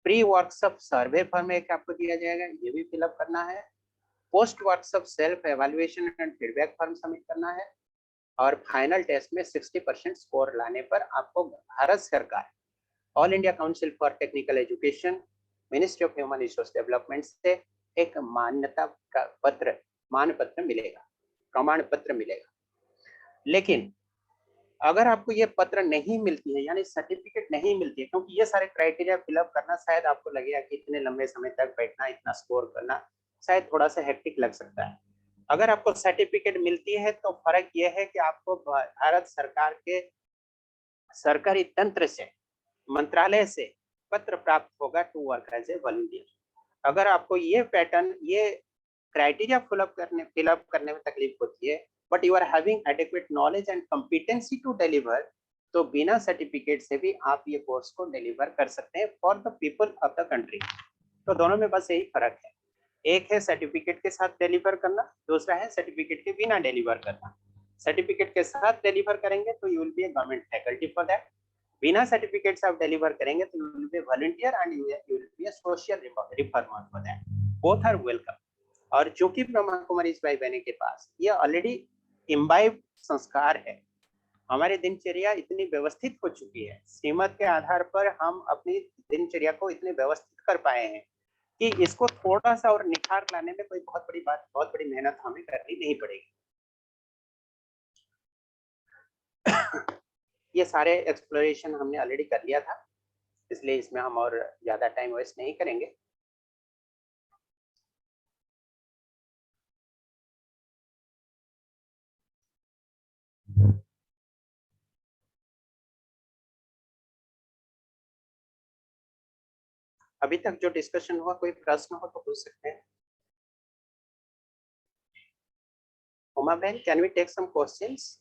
प्री वर्कशॉप सर्वे फॉर्म एक आपको दिया जाएगा, ये भी फिलअप करना है। Post workshop self evaluation and feedback form submit करना है। और फाइनल टेस्ट में 60% स्कोर लाने पर आपको भारत सरकार, all India Council for technical education, ministry of human resource development से एक मान्यता का पत्र, मानपत्र मिलेगा, प्रमाण पत्र मिलेगा। लेकिन अगर आपको ये पत्र नहीं मिलती है, यानी सर्टिफिकेट नहीं मिलती है, क्योंकि ये सारे क्राइटेरिया फिलअप करना शायद आपको लगेगा कि इतने लंबे समय तक बैठना, इतना स्कोर करना शायद थोड़ा सा हेक्टिक लग सकता है। अगर आपको सर्टिफिकेट मिलती है तो फर्क ये है कि आपको भारत सरकार के सरकारी तंत्र से, मंत्रालय से पत्र प्राप्त होगा to work as a volunteer. अगर आपको ये पैटर्न, ये क्राइटेरिया फिलअप करने में तकलीफ होती है, but you are having adequate knowledge and competency to deliver, तो बिना सर्टिफिकेट से भी आप ये कोर्स को डिलीवर कर सकते हैं for the people of the country. तो दोनों में बस यही फर्क है, एक है सर्टिफिकेट के साथ डिलीवर करना, दूसरा है सर्टिफिकेट के बिना डिलीवर करना। सर्टिफिकेट के साथ डिलीवर करेंगे तो you will be a government faculty for that, बिना सर्टिफिकेट से आप डिलीवर करेंगे तो you will be volunteer and you will be a social reformer for that. Both are welcome. और जो कि ब्रह्मा कुमारी इस भाई बहन के पास ये ऑलरेडी इम्बाइब संस्कार है, हमारी दिनचर्या इतनी व्यवस्थित हो चुकी है, श्रीमत के आधार पर हम अपनी दिनचर्या को इतने व्यवस्थित कर पाए हैं कि इसको थोड़ा सा और निखार लाने में कोई बहुत बड़ी बात, बहुत बड़ी मेहनत हमें करनी नहीं पड़ेगी। ये सारे एक्सप्लोरेशन हमने ऑलरेडी कर लिया था, इसलिए इसमें हम और ज्यादा टाइम वेस्ट नहीं करेंगे। अभी तक जो डिस्कशन हुआ, कोई प्रश्न हो तो पूछ सकते हैं। उमा बहन, can we take some questions?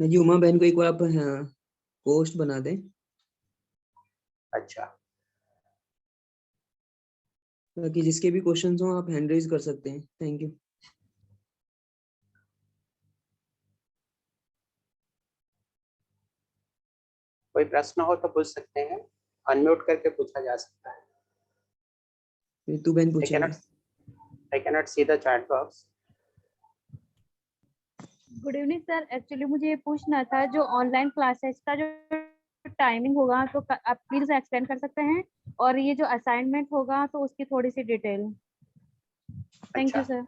जी उमा बहन को एक बार आप पोस्ट बना दें, अच्छा, ताकि जिसके भी क्वेश्चंस हो आप हैंड रेज कर सकते हैं। Thank you. कोई प्रश्न हो तो पूछ सकते हैं, अनम्यूट करके पूछा जा सकता है। रितु बहन पूछेंगे। I cannot see the chat box. Good evening sir, actually मुझे ये पूछना था, जो ऑनलाइन क्लासेस का जो टाइमिंग होगा तो आप प्लीज एक्सप्लेन कर सकते हैं, और ये जो असाइनमेंट होगा तो उसकी थोड़ी सी detail. Thank you sir.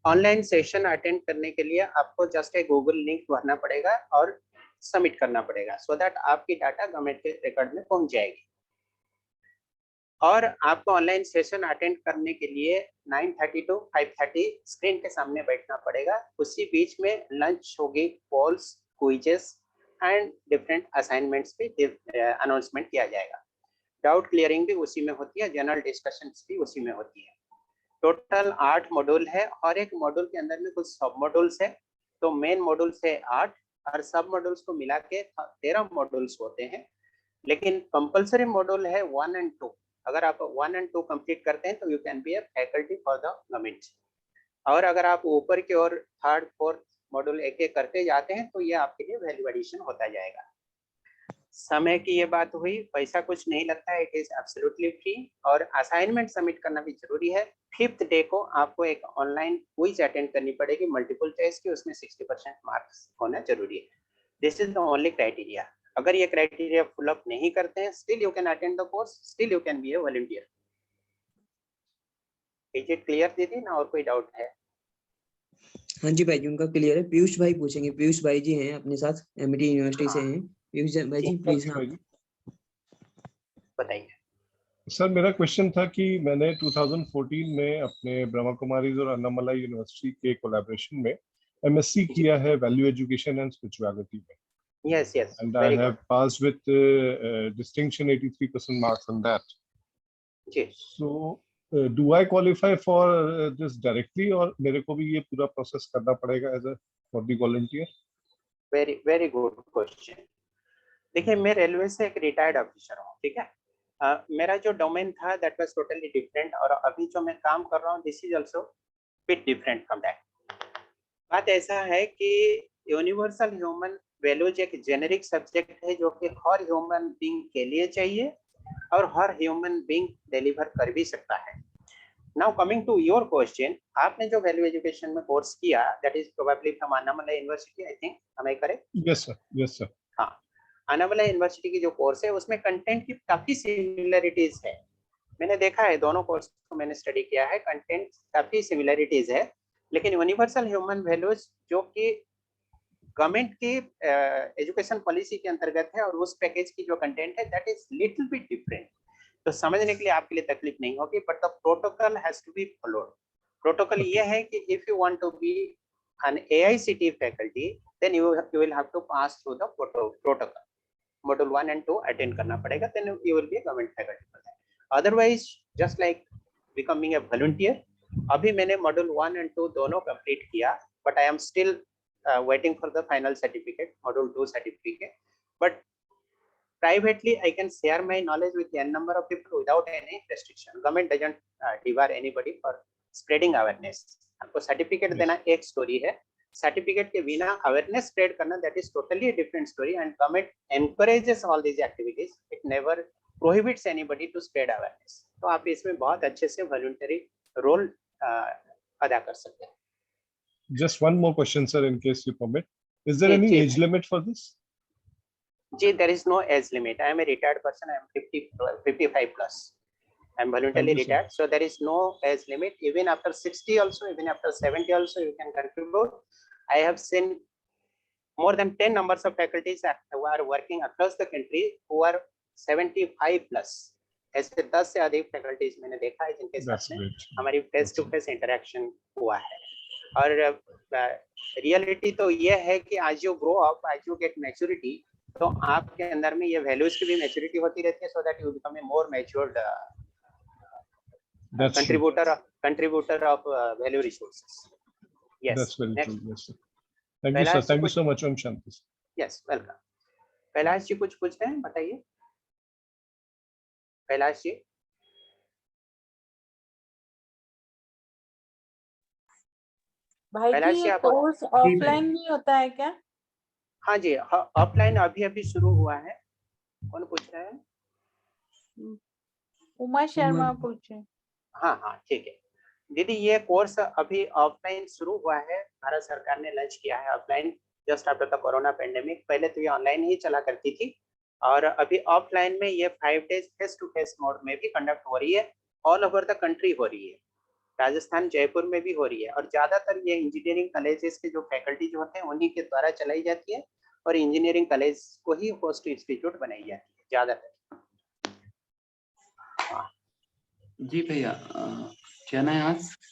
Online session attend करने के लिए आपको जस्ट एक गूगल लिंक भरना पड़ेगा और सबमिट करना पड़ेगा, सो दैट आपकी डाटा गवर्नमेंट के रिकॉर्ड में पहुंच जाएगी। और आपको ऑनलाइन सेशन अटेंड करने के लिए 9:30 to 5:30 स्क्रीन के सामने बैठना पड़ेगा। उसी बीच में लंच होगी, polls, quizzes and different assignments भी अनाउंसमेंट किया जाएगा। डाउट क्लियरिंग भी उसी में होती है, जनरल डिस्कशंस भी उसी में होती है। टोटल 8 मॉड्यूल है और एक मॉड्यूल के अंदर में कुछ सब मॉड्यूल्स है, तो मेन मॉड्यूल से 8 और सब मॉड्यूल्स को मिला के 13 मॉड्यूल्स होते हैं। लेकिन कंपल्सरी मॉड्यूल है 1 and 2। अगर आप 1 and 2 कंप्लीट करते हैं तो you can B a faculty for the government. और अगर आप ऊपर की ओर 3rd 4th मॉड्यूल एक एक करते जाते हैं तो ये आपके लिए वैल्यू एडिशन होता जाएगा। समय की ये बात हुई, पैसा कुछ नहीं लगता है, इट इज एब्सोल्युटली फ्री। और असाइनमेंट सबमिट करना भी जरूरी है। 5th डे को आपको एक ऑनलाइन क्विज अटेंड करनी पड़ेगी, मल्टीपल चॉइस की, उसमें 60% मार्क्स होना जरूरी है। This is the only criteria. अगर ये क्राइटेरिया फुल अप नहीं करते हैं, still you can attend the course, still you can B A volunteer. Is it clear दीदी ना, और कोई डाउट है? हाँ जी भाई जी, उनका क्लियर है। पीयूष भाई पूछेंगे। पीयूष भाई जी हैं अपने साथ, एमआईटी यूनिवर्सिटी से हैं। पीयूष भाई जी प्लीज। हाँ बताइए सर। मेरा क्वेश्चन था कि मैंने 2014 में अपने ब्रह्मा कुमारीज और अन्नामलाई यूनिवर्सिटी के कोलैबोरेशन में एमएससी किया है वैल्यू एजुकेशन एंड स्पिरिचुअलिटी में। Yes, yes. And Very I have good. passed with distinction 83% marks on that. जी. So do I qualify for this directly, और मेरे को भी ये पूरा प्रोसेस करना पड़ेगा as a for the volunteer? Very very good question. देखिए, मैं रेलवे से एक रिटायर्ड ऑफिसर हूँ, ठीक है। मेरा जो डोमेन था दैट वाज टोटली डिफरेंट, और अभी जो मैं काम कर रहा हूँ this is also bit different from that. बात ऐसा है कि यूनिवर्सल ह्यूमन वैल्यूज एक जेनेरिक सब्जेक्ट है जो कि हर ह्यूमन बीइंग के लिए चाहिए और हर ह्यूमन बीइंग डिलीवर कर भी सकता है। Now coming to your question, आपने जो वैल्यू एजुकेशन में कोर्स किया that is probably from Annamalai University, I think, am I correct? Yes sir, yes sir. हाँ, अन्नामलाई यूनिवर्सिटी की जो कोर्स है उसमें कंटेंट की काफी सिमिलरिटीज है। मैंने देखा है, दोनों कोर्स को मैंने स्टडी किया है, कंटेंट काफी सिमिलरिटीज है। लेकिन यूनिवर्सल ह्यूमन वैल्यूज जो कि गवर्नमेंट की एजुकेशन पॉलिसी के अंतर्गत है और उस पैकेज की जो कंटेंट है that is little bit different. तो समझने के लिए आपके लिए तकलीफ नहीं होगी, but the protocol has to be followed. Protocol ये है कि if you want to be an AICTE faculty, then you will have to pass through the protocol. Module 1 and 2 attend करना पड़ेगा, then you will be a government faculty for that. Otherwise, just like becoming a volunteer, अभी मैंने module 1 and 2 दोनों complete किया, but I am still waiting for the final certificate, module 2 certificate. But privately, I can share my knowledge with n number of people without any restriction. Government doesn't debar anybody for spreading awareness. आपको certificate देना एक story है, certificate के बिना awareness spread करना, that is totally a different story. And government encourages all these activities. It never prohibits anybody to spread awareness. तो आप इसमें बहुत अच्छे से voluntary role अदा कर सकते हैं. Just one more question, sir, in case you permit. Is there Yes, any yes. age limit for this? Ji, there is no age limit. I am a retired person. I am 55 plus. I am voluntarily Thank you, sir. retired, so there is no age limit. Even after 60 also, even after 70 also, you can contribute. I have seen more than 10 numbers of faculties who are working across the country who are 75 plus. ऐसे 10 से अधिक faculties मैंने देखा है जिनके साथ That's में great. हमारी face to face interaction हुआ है. और reality तो ये है कि as you grow up, as you get maturity, तो आपके अंदर में ये values की भी maturity होती रहती है, so that you become a more matured That's true. contributor of value resources. Yes. That's very Next. true. Yes, sir. Thank you, sir. Kailash, Thank you कुछ- so much, Om Shanti. Yes, welcome. Kailash ji कुछ पूछ रहे हैं, बताइए. कैलाश जी. भाई जी कैलाश जी, ये आप- कोर्स ऑफलाइन नहीं होता है क्या? हाँ जी, ऑफलाइन अभी शुरू हुआ है. कौन पूछ रहा है? उमा शर्मा उमा। पूछे. हाँ हाँ, ठीक है. दीदी, ये कोर्स अभी ऑफलाइन शुरू हुआ है. भारत सरकार ने लॉन्च किया है offline just after the corona pandemic. पहले तो ये ऑनलाइन ही चला करती थी, और अभी ऑफलाइन में ये 5 days face to face mode में भी कंडक्ट हो रही है. ऑल ओवर द कंट्री हो रही है. राजस्थान, जयपुर में भी हो रही है. और ज्यादातर ये इंजीनियरिंग कॉलेजेस के जो फैकल्टी जो होते हैं उन्हीं के द्वारा चलाई जाती है, और इंजीनियरिंग कॉलेज को ही होस्ट इंस्टीट्यूट बनाई जाती है ज्यादातर. जी भैया, can I ask?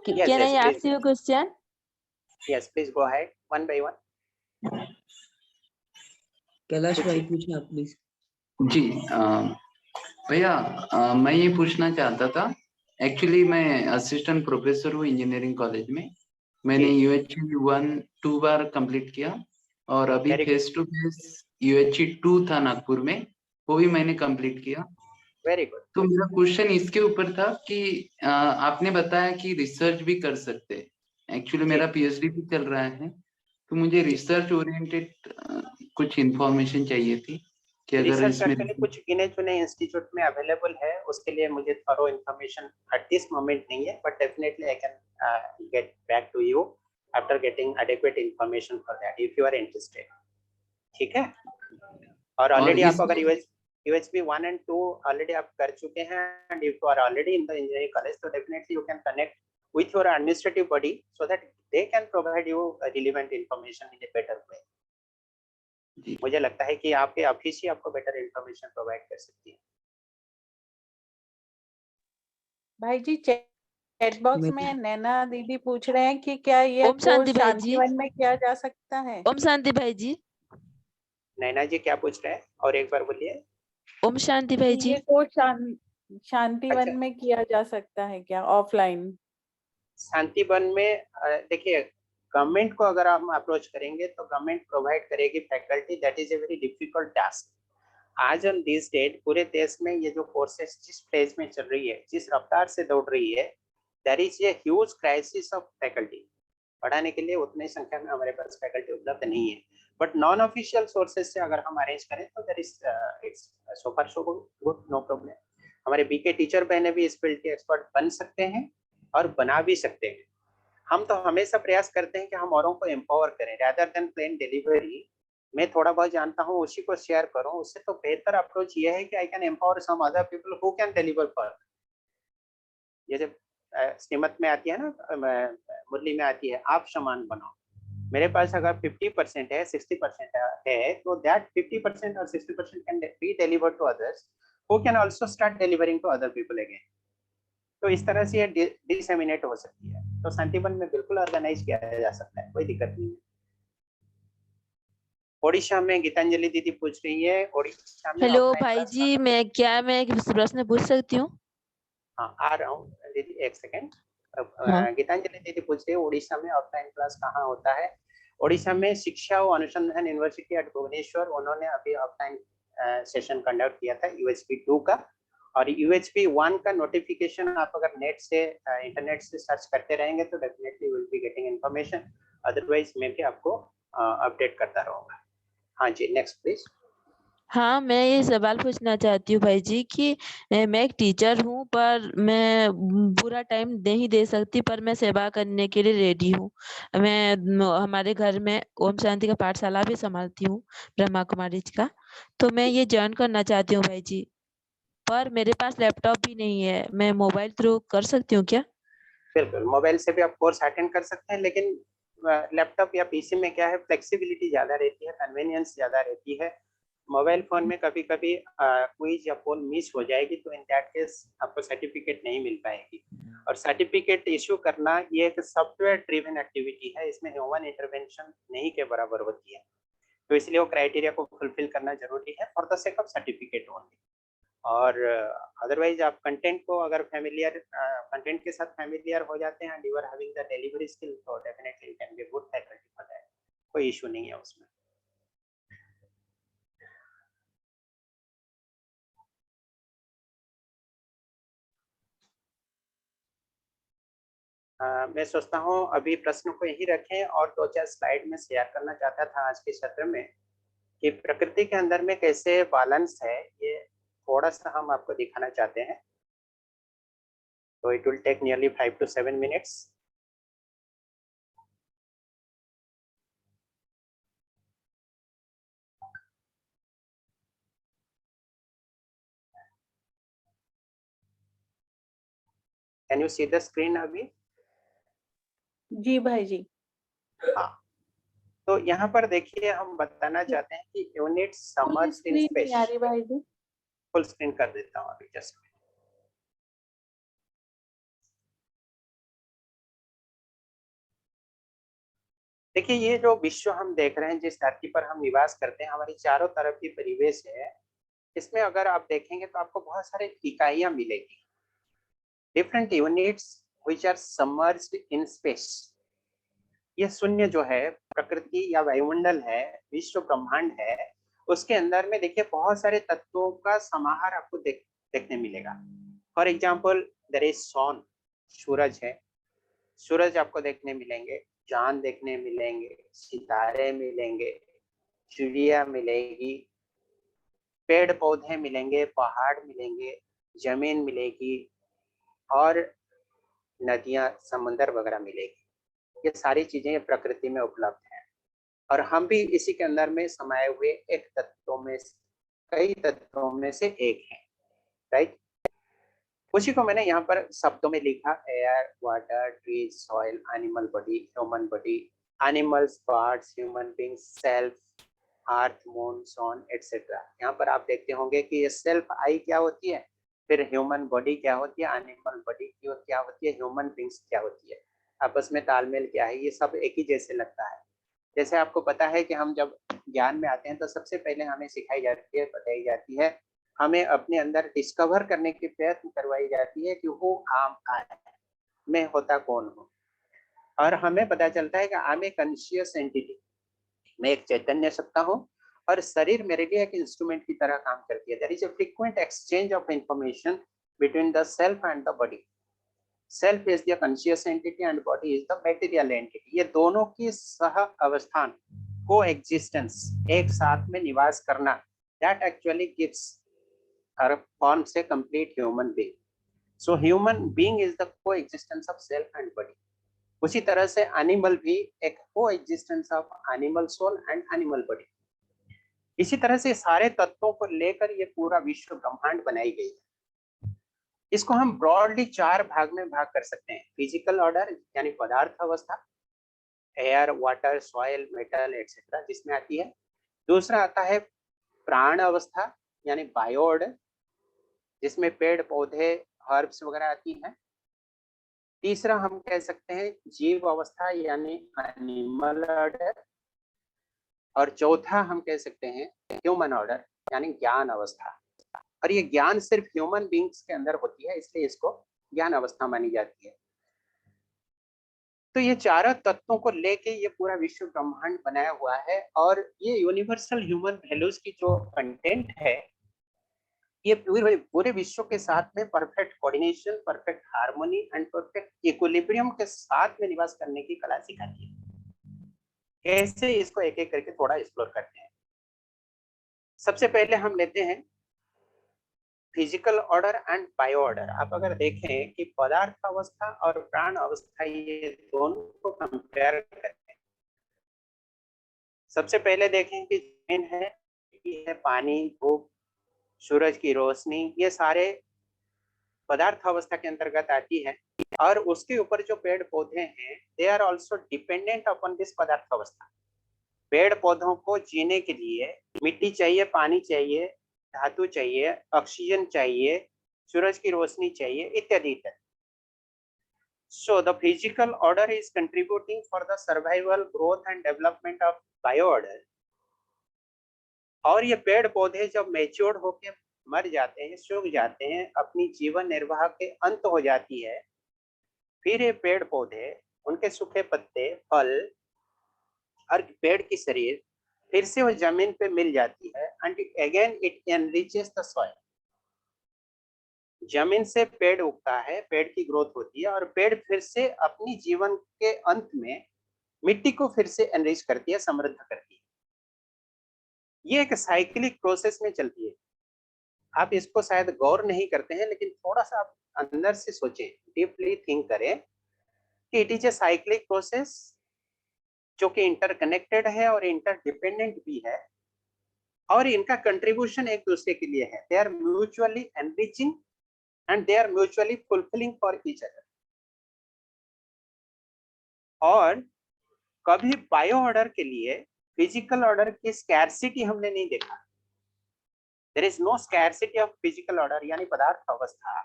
Yes, Can yes, I please. ask you a question? Yes, please go ahead one by one. Kailash भाई पूछे आप प्लीज. जी भैया, मैं ये पूछना चाहता था. एक्चुअली मैं असिस्टेंट प्रोफेसर हूँ इंजीनियरिंग कॉलेज में. मैंने UHE 1-2 बार कंप्लीट किया, और अभी Very good. Face to face UHE 2 था नागपुर में, वो भी मैंने कंप्लीट किया. Very good. तो मेरा क्वेश्चन इसके ऊपर था कि आपने बताया कि रिसर्च भी कर सकते हैं. एक्चुअली मेरा PhD भी चल रहा है, तो मुझे रिसर्च ओरिएंटेड कुछ इंफॉर्मेशन चाहिए थी कि अगर रिसर्च इसमें एक्चुअली कुछ गिने चुने इंस्टीट्यूट में अवेलेबल है. उसके लिए मुझे thorough information at this moment नहीं है, but definitely I can get back to you after getting adequate information for that if you are interested. ठीक है. और ऑलरेडी आप अगर UHB 1 and 2 ऑलरेडी आप कर चुके हैं, and if you are already in the engineering college, तो definitely you can connect with your administrative body so that they can provide you relevant information in a better way. मुझे लगता है कि आपके ऑफिस ही आपको बेटर इंफॉर्मेशन प्रोवाइड कर सकती है. भाई जी चैट बॉक्स में नैना दीदी पूछ रहे हैं कि क्या ये ओम शांति कोर्स भाई जी। शांतिवन में किया जा सकता है? ओम शांति भाई जी. नैना जी क्या पूछ रहे हैं, और एक बार बोलिए. ओम शांति भाई जी. ये कोर्स शांतिवन अच्छा। में किया जा सकता है क्या ऑफलाइन? शांतिवन में देखिए, गवर्नमेंट को अगर हम अप्रोच करेंगे तो गवर्नमेंट प्रोवाइड करेगी faculty. That is a very difficult task. आज ऑन दिस डेट पूरे देश में ये जो कोर्सेज जिस फेज में चल रही है, जिस रफ्तार से दौड़ रही है, there is a huge crisis of faculty. पढ़ाने के लिए उतनी संख्या में हमारे पास फैकल्टी उपलब्ध नहीं है. बट नॉन ऑफिशियल सोर्सेज से अगर हम अरेंज करें तो there is it's so far so good, no problem. हमारे BK टीचर बहने भी इस फील्ड के एक्सपर्ट बन सकते हैं और बना भी सकते हैं. हम तो हमेशा प्रयास करते हैं कि हम औरों को एम्पावर करें, rather than plain delivery. मैं थोड़ा बहुत जानता हूँ उसी को शेयर करूँ. उससे तो बेहतर अप्रोच ये है कि I can empower some other people who can deliver for. ये जब श्रीमत में आती है ना, मुरली में आती है, आप समान बनाओ. मेरे पास अगर 50% है, 60% है, तो दैट 50% और 60% can be delivered to others who can also start delivering to other people again. तो इस तरह से ये डिसेमिनेट हो सकती है. तो शांतिवन में बिल्कुल ऑर्गेनाइज किया जा सकता है, कोई दिक्कत नहीं है। ओडिशा में गीतांजलि दीदी पूछ रही है, ओडिशा में हेलो ऑफलाइन भाई क्लास जी, मैं एक प्रश्न पूछ सकती हूँ? हाँ आ रहा हूँ दीदी, एक सेकेंड। हाँ। गीतांजलि दीदी पूछ रही है उड़ीसा में ऑफलाइन क्लास कहाँ होता है। उड़ीसा में शिक्षा व अनुसंधान यूनिवर्सिटी एट भुवनेश्वर, उन्होंने अभी ऑफलाइन सेशन कंडक्ट किया था यूएचपी 2 का, और यूएचपी 1 का नोटिफिकेशन आप अगर नेट से इंटरनेट से सर्च करते रहेंगे तो definitely will be getting information, otherwise मैं भी आपको अपडेट करता रहूंगा। हाँ जी, नेक्स्ट प्लीज। हाँ, मैं ये सवाल पूछना चाहती हूँ भाई जी कि मैं एक टीचर हूँ, पर मैं पूरा टाइम नहीं दे सकती, पर मैं सेवा करने के लिए रेडी हूँ। हमारे घर में ओम शांति का पाठशाला भी संभालती हूँ, ब्रह्मा कुमारी जी का। तो मैं ये जॉइन करना चाहती हूँ भाई जी, पर मेरे पास लैपटॉप भी नहीं है। मैं मोबाइल थ्रू कर सकती हूँ क्या? बिल्कुल, मोबाइल से भी आप कोर्स अटेंड कर सकते हैं, लेकिन लैपटॉप या पीसी में क्या है, फ्लेक्सिबिलिटी ज़्यादा रहती है, कन्वीनियंस ज़्यादा रहती है। मोबाइल फ़ोन में कभी-कभी क्विज या पोल मिस हो जाएगी, तो इन दैट केस आपको सर्टिफिकेट नहीं मिल पाएगी। और सर्टिफिकेट इश्यू करना ये एक सॉफ्टवेयर ड्रिवन एक्टिविटी है, इसमें ह्यूमन इंटरवेंशन नहीं के बराबर होती है। तो इसलिए वो क्राइटेरिया को फुलफिल करना ज़रूरी है for the sake of certificate only. और अदरवाइज आप कंटेंट को अगर कंटेंट के साथ फैमिलियर हो जाते हैं and you are having the delivery skill, तो definitely you can be good faculty for that, कोई इशू नहीं है उसमें। मैं सोचता हूँ अभी प्रश्न को यही रखें, और 2-4 स्लाइड में शेयर करना चाहता था आज के सत्र में कि प्रकृति के अंदर में कैसे बैलेंस है, ये थोड़ा सा हम आपको दिखाना चाहते हैं। तो it will take nearly 5 to 7 minutes. Can you see the screen अभी? जी भाई जी। हाँ, तो यहाँ पर देखिए हम बताना चाहते हैं कि यूनिट फुल समर्ज्ड इन स्क्रीन स्पेस। नहीं आ रही भाई जी। फुल स्क्रीन कर देता हूँ अभी, जस्ट। देखिए ये जो विश्व हम देख रहे हैं, जिस धरती पर हम निवास करते हैं, हमारी चारों तरफ की परिवेश है, इसमें अगर आप देखेंगे तो आपको बहुत सारे इकाइयां मिलेगी, different units which are submerged in space. ये शून्य जो है प्रकृति या वायुमंडल है, विश्व ब्रह्मांड है, उसके अंदर में देखिए बहुत सारे तत्वों का समाहार आपको देखने मिलेगा। फॉर एग्जाम्पल देयर इज सन, सूरज है, सूरज आपको देखने मिलेंगे, चांद देखने मिलेंगे, सितारे मिलेंगे, चिड़िया मिलेगी, पेड़ पौधे मिलेंगे, पहाड़ मिलेंगे, जमीन मिलेगी, और नदियां, समंदर वगैरह मिलेगी। ये सारी चीजें प्रकृति में उपलब्ध हैं, और हम भी इसी के अंदर में समाये हुए एक तत्वों में, कई तत्वों में से एक हैं, राइट। उसी को मैंने यहाँ पर शब्दों में लिखा, air, water, trees, soil, animal body, human body, animals, birds, human beings, self, earth, moon, sun, etcetera. यहाँ पर आप देखते होंगे कि ये सेल्फ आई क्या होती है, फिर ह्यूमन बॉडी क्या होती है, एनिमल बॉडी क्या होती है, ह्यूमन बींग्स क्या होती है, आपस में तालमेल क्या है, ये सब एक ही जैसे लगता है। जैसे आपको पता है कि हम जब ज्ञान में आते हैं तो सबसे पहले हमें सिखाई जाती है, बताई जाती है, हमें अपने अंदर डिस्कवर करने की प्रयत्न करवाई जाती है कि वो आम है, मैं होता कौन हूँ। और हमें पता चलता है कि I am a conscious entity, मैं एक चैतन्य सत्ता हूँ, और शरीर मेरे लिए एक इंस्ट्रूमेंट की तरह काम करती है। There is a frequent exchange of information between the self and the body. Self is the conscious entity and body is the material entity. ये दोनों की सह अवस्थान, को एग्जिस्टेंस, एक साथ में निवास करना, दैट एक्चुअली गिव्स और forms a complete human being. So human being is the coexistence of self and body. उसी तरह से एनिमल भी एक coexistence of animal soul and animal body. इसी तरह से सारे तत्वों को लेकर ये पूरा विश्व ब्रह्मांड बनाई गई है। इसको हम ब्रॉडली 4 भाग में भाग कर सकते हैं। फिजिकल ऑर्डर यानी पदार्थ अवस्था, air, water, soil, metal etcetera जिसमें आती है। दूसरा आता है प्राण अवस्था यानी बायो ऑर्डर, जिसमें पेड़ पौधे, हर्ब्स वगैरह आती हैं। तीसरा हम कह सकते हैं जीव अवस्था यानी एनिमल ऑर्डर, और चौथा हम कह सकते हैं ह्यूमन ऑर्डर यानी ज्ञान अवस्था। और ये ज्ञान सिर्फ ह्यूमन बींग्स के अंदर होती है, इसलिए इसको ज्ञान अवस्था मानी जाती है। तो ये चारों तत्वों को लेके ये पूरा विश्व ब्रह्मांड बनाया हुआ है, और ये यूनिवर्सल ह्यूमन वैल्यूज की जो कंटेंट है ये पूरे विश्व के साथ में perfect coordination, perfect harmony and perfect equilibrium के साथ में निवास करने की कला सिखाती है। कैसे, इसको एक एक करके थोड़ा एक्सप्लोर करते हैं। सबसे पहले हम लेते हैं physical order and bio order. आप अगर देखें कि पदार्थ अवस्था और प्राण अवस्था, ये दोनों को कंपेयर करें, सबसे पहले देखें कि जमीन है, पानी, धूप, सूरज की रोशनी, ये सारे पदार्थ अवस्था के अंतर्गत आती है। और उसके ऊपर जो पेड़ पौधे हैं, they are also dependent upon this पदार्थ अवस्था। पेड़ पौधों को जीने के लिए मिट्टी चाहिए, पानी चाहिए, धातु चाहिए, ऑक्सीजन चाहिए, सूरज की रोशनी चाहिए, इत्यादि इत्यादि। So the physical order is contributing for the survival, growth and development of bio order. और ये पेड़ पौधे जब मैच्योर होके मर जाते हैं, सूख जाते हैं, अपनी जीवन निर्वाह के अंत हो जाती है, फिर ये पेड़ पौधे, उनके सूखे पत्ते, फल और पेड़ की शरीर फिर से वो जमीन पे मिल जाती है, and again it enriches the soil. जमीन से पेड़ उगता है, पेड़ की ग्रोथ होती है, और पेड़ फिर से अपनी जीवन के अंत में मिट्टी को फिर से एनरिच करती है, समृद्ध करती है। ये एक साइक्लिक प्रोसेस में चलती है। आप इसको शायद गौर नहीं करते हैं, लेकिन थोड़ा सा आप अंदर से सोचें, डीपली थिंक करें कि it is a cyclic process जो कि इंटरकनेक्टेड है और इंटरडिपेंडेंट भी है, और इनका कंट्रीब्यूशन एक दूसरे के लिए है। They are mutually enriching and they are mutually fulfilling for each other. और कभी बायो ऑर्डर के लिए फिजिकल ऑर्डर की स्कैरसिटी हमने नहीं देखा। There is no scarcity of physical order यानी पदार्थ अवस्था।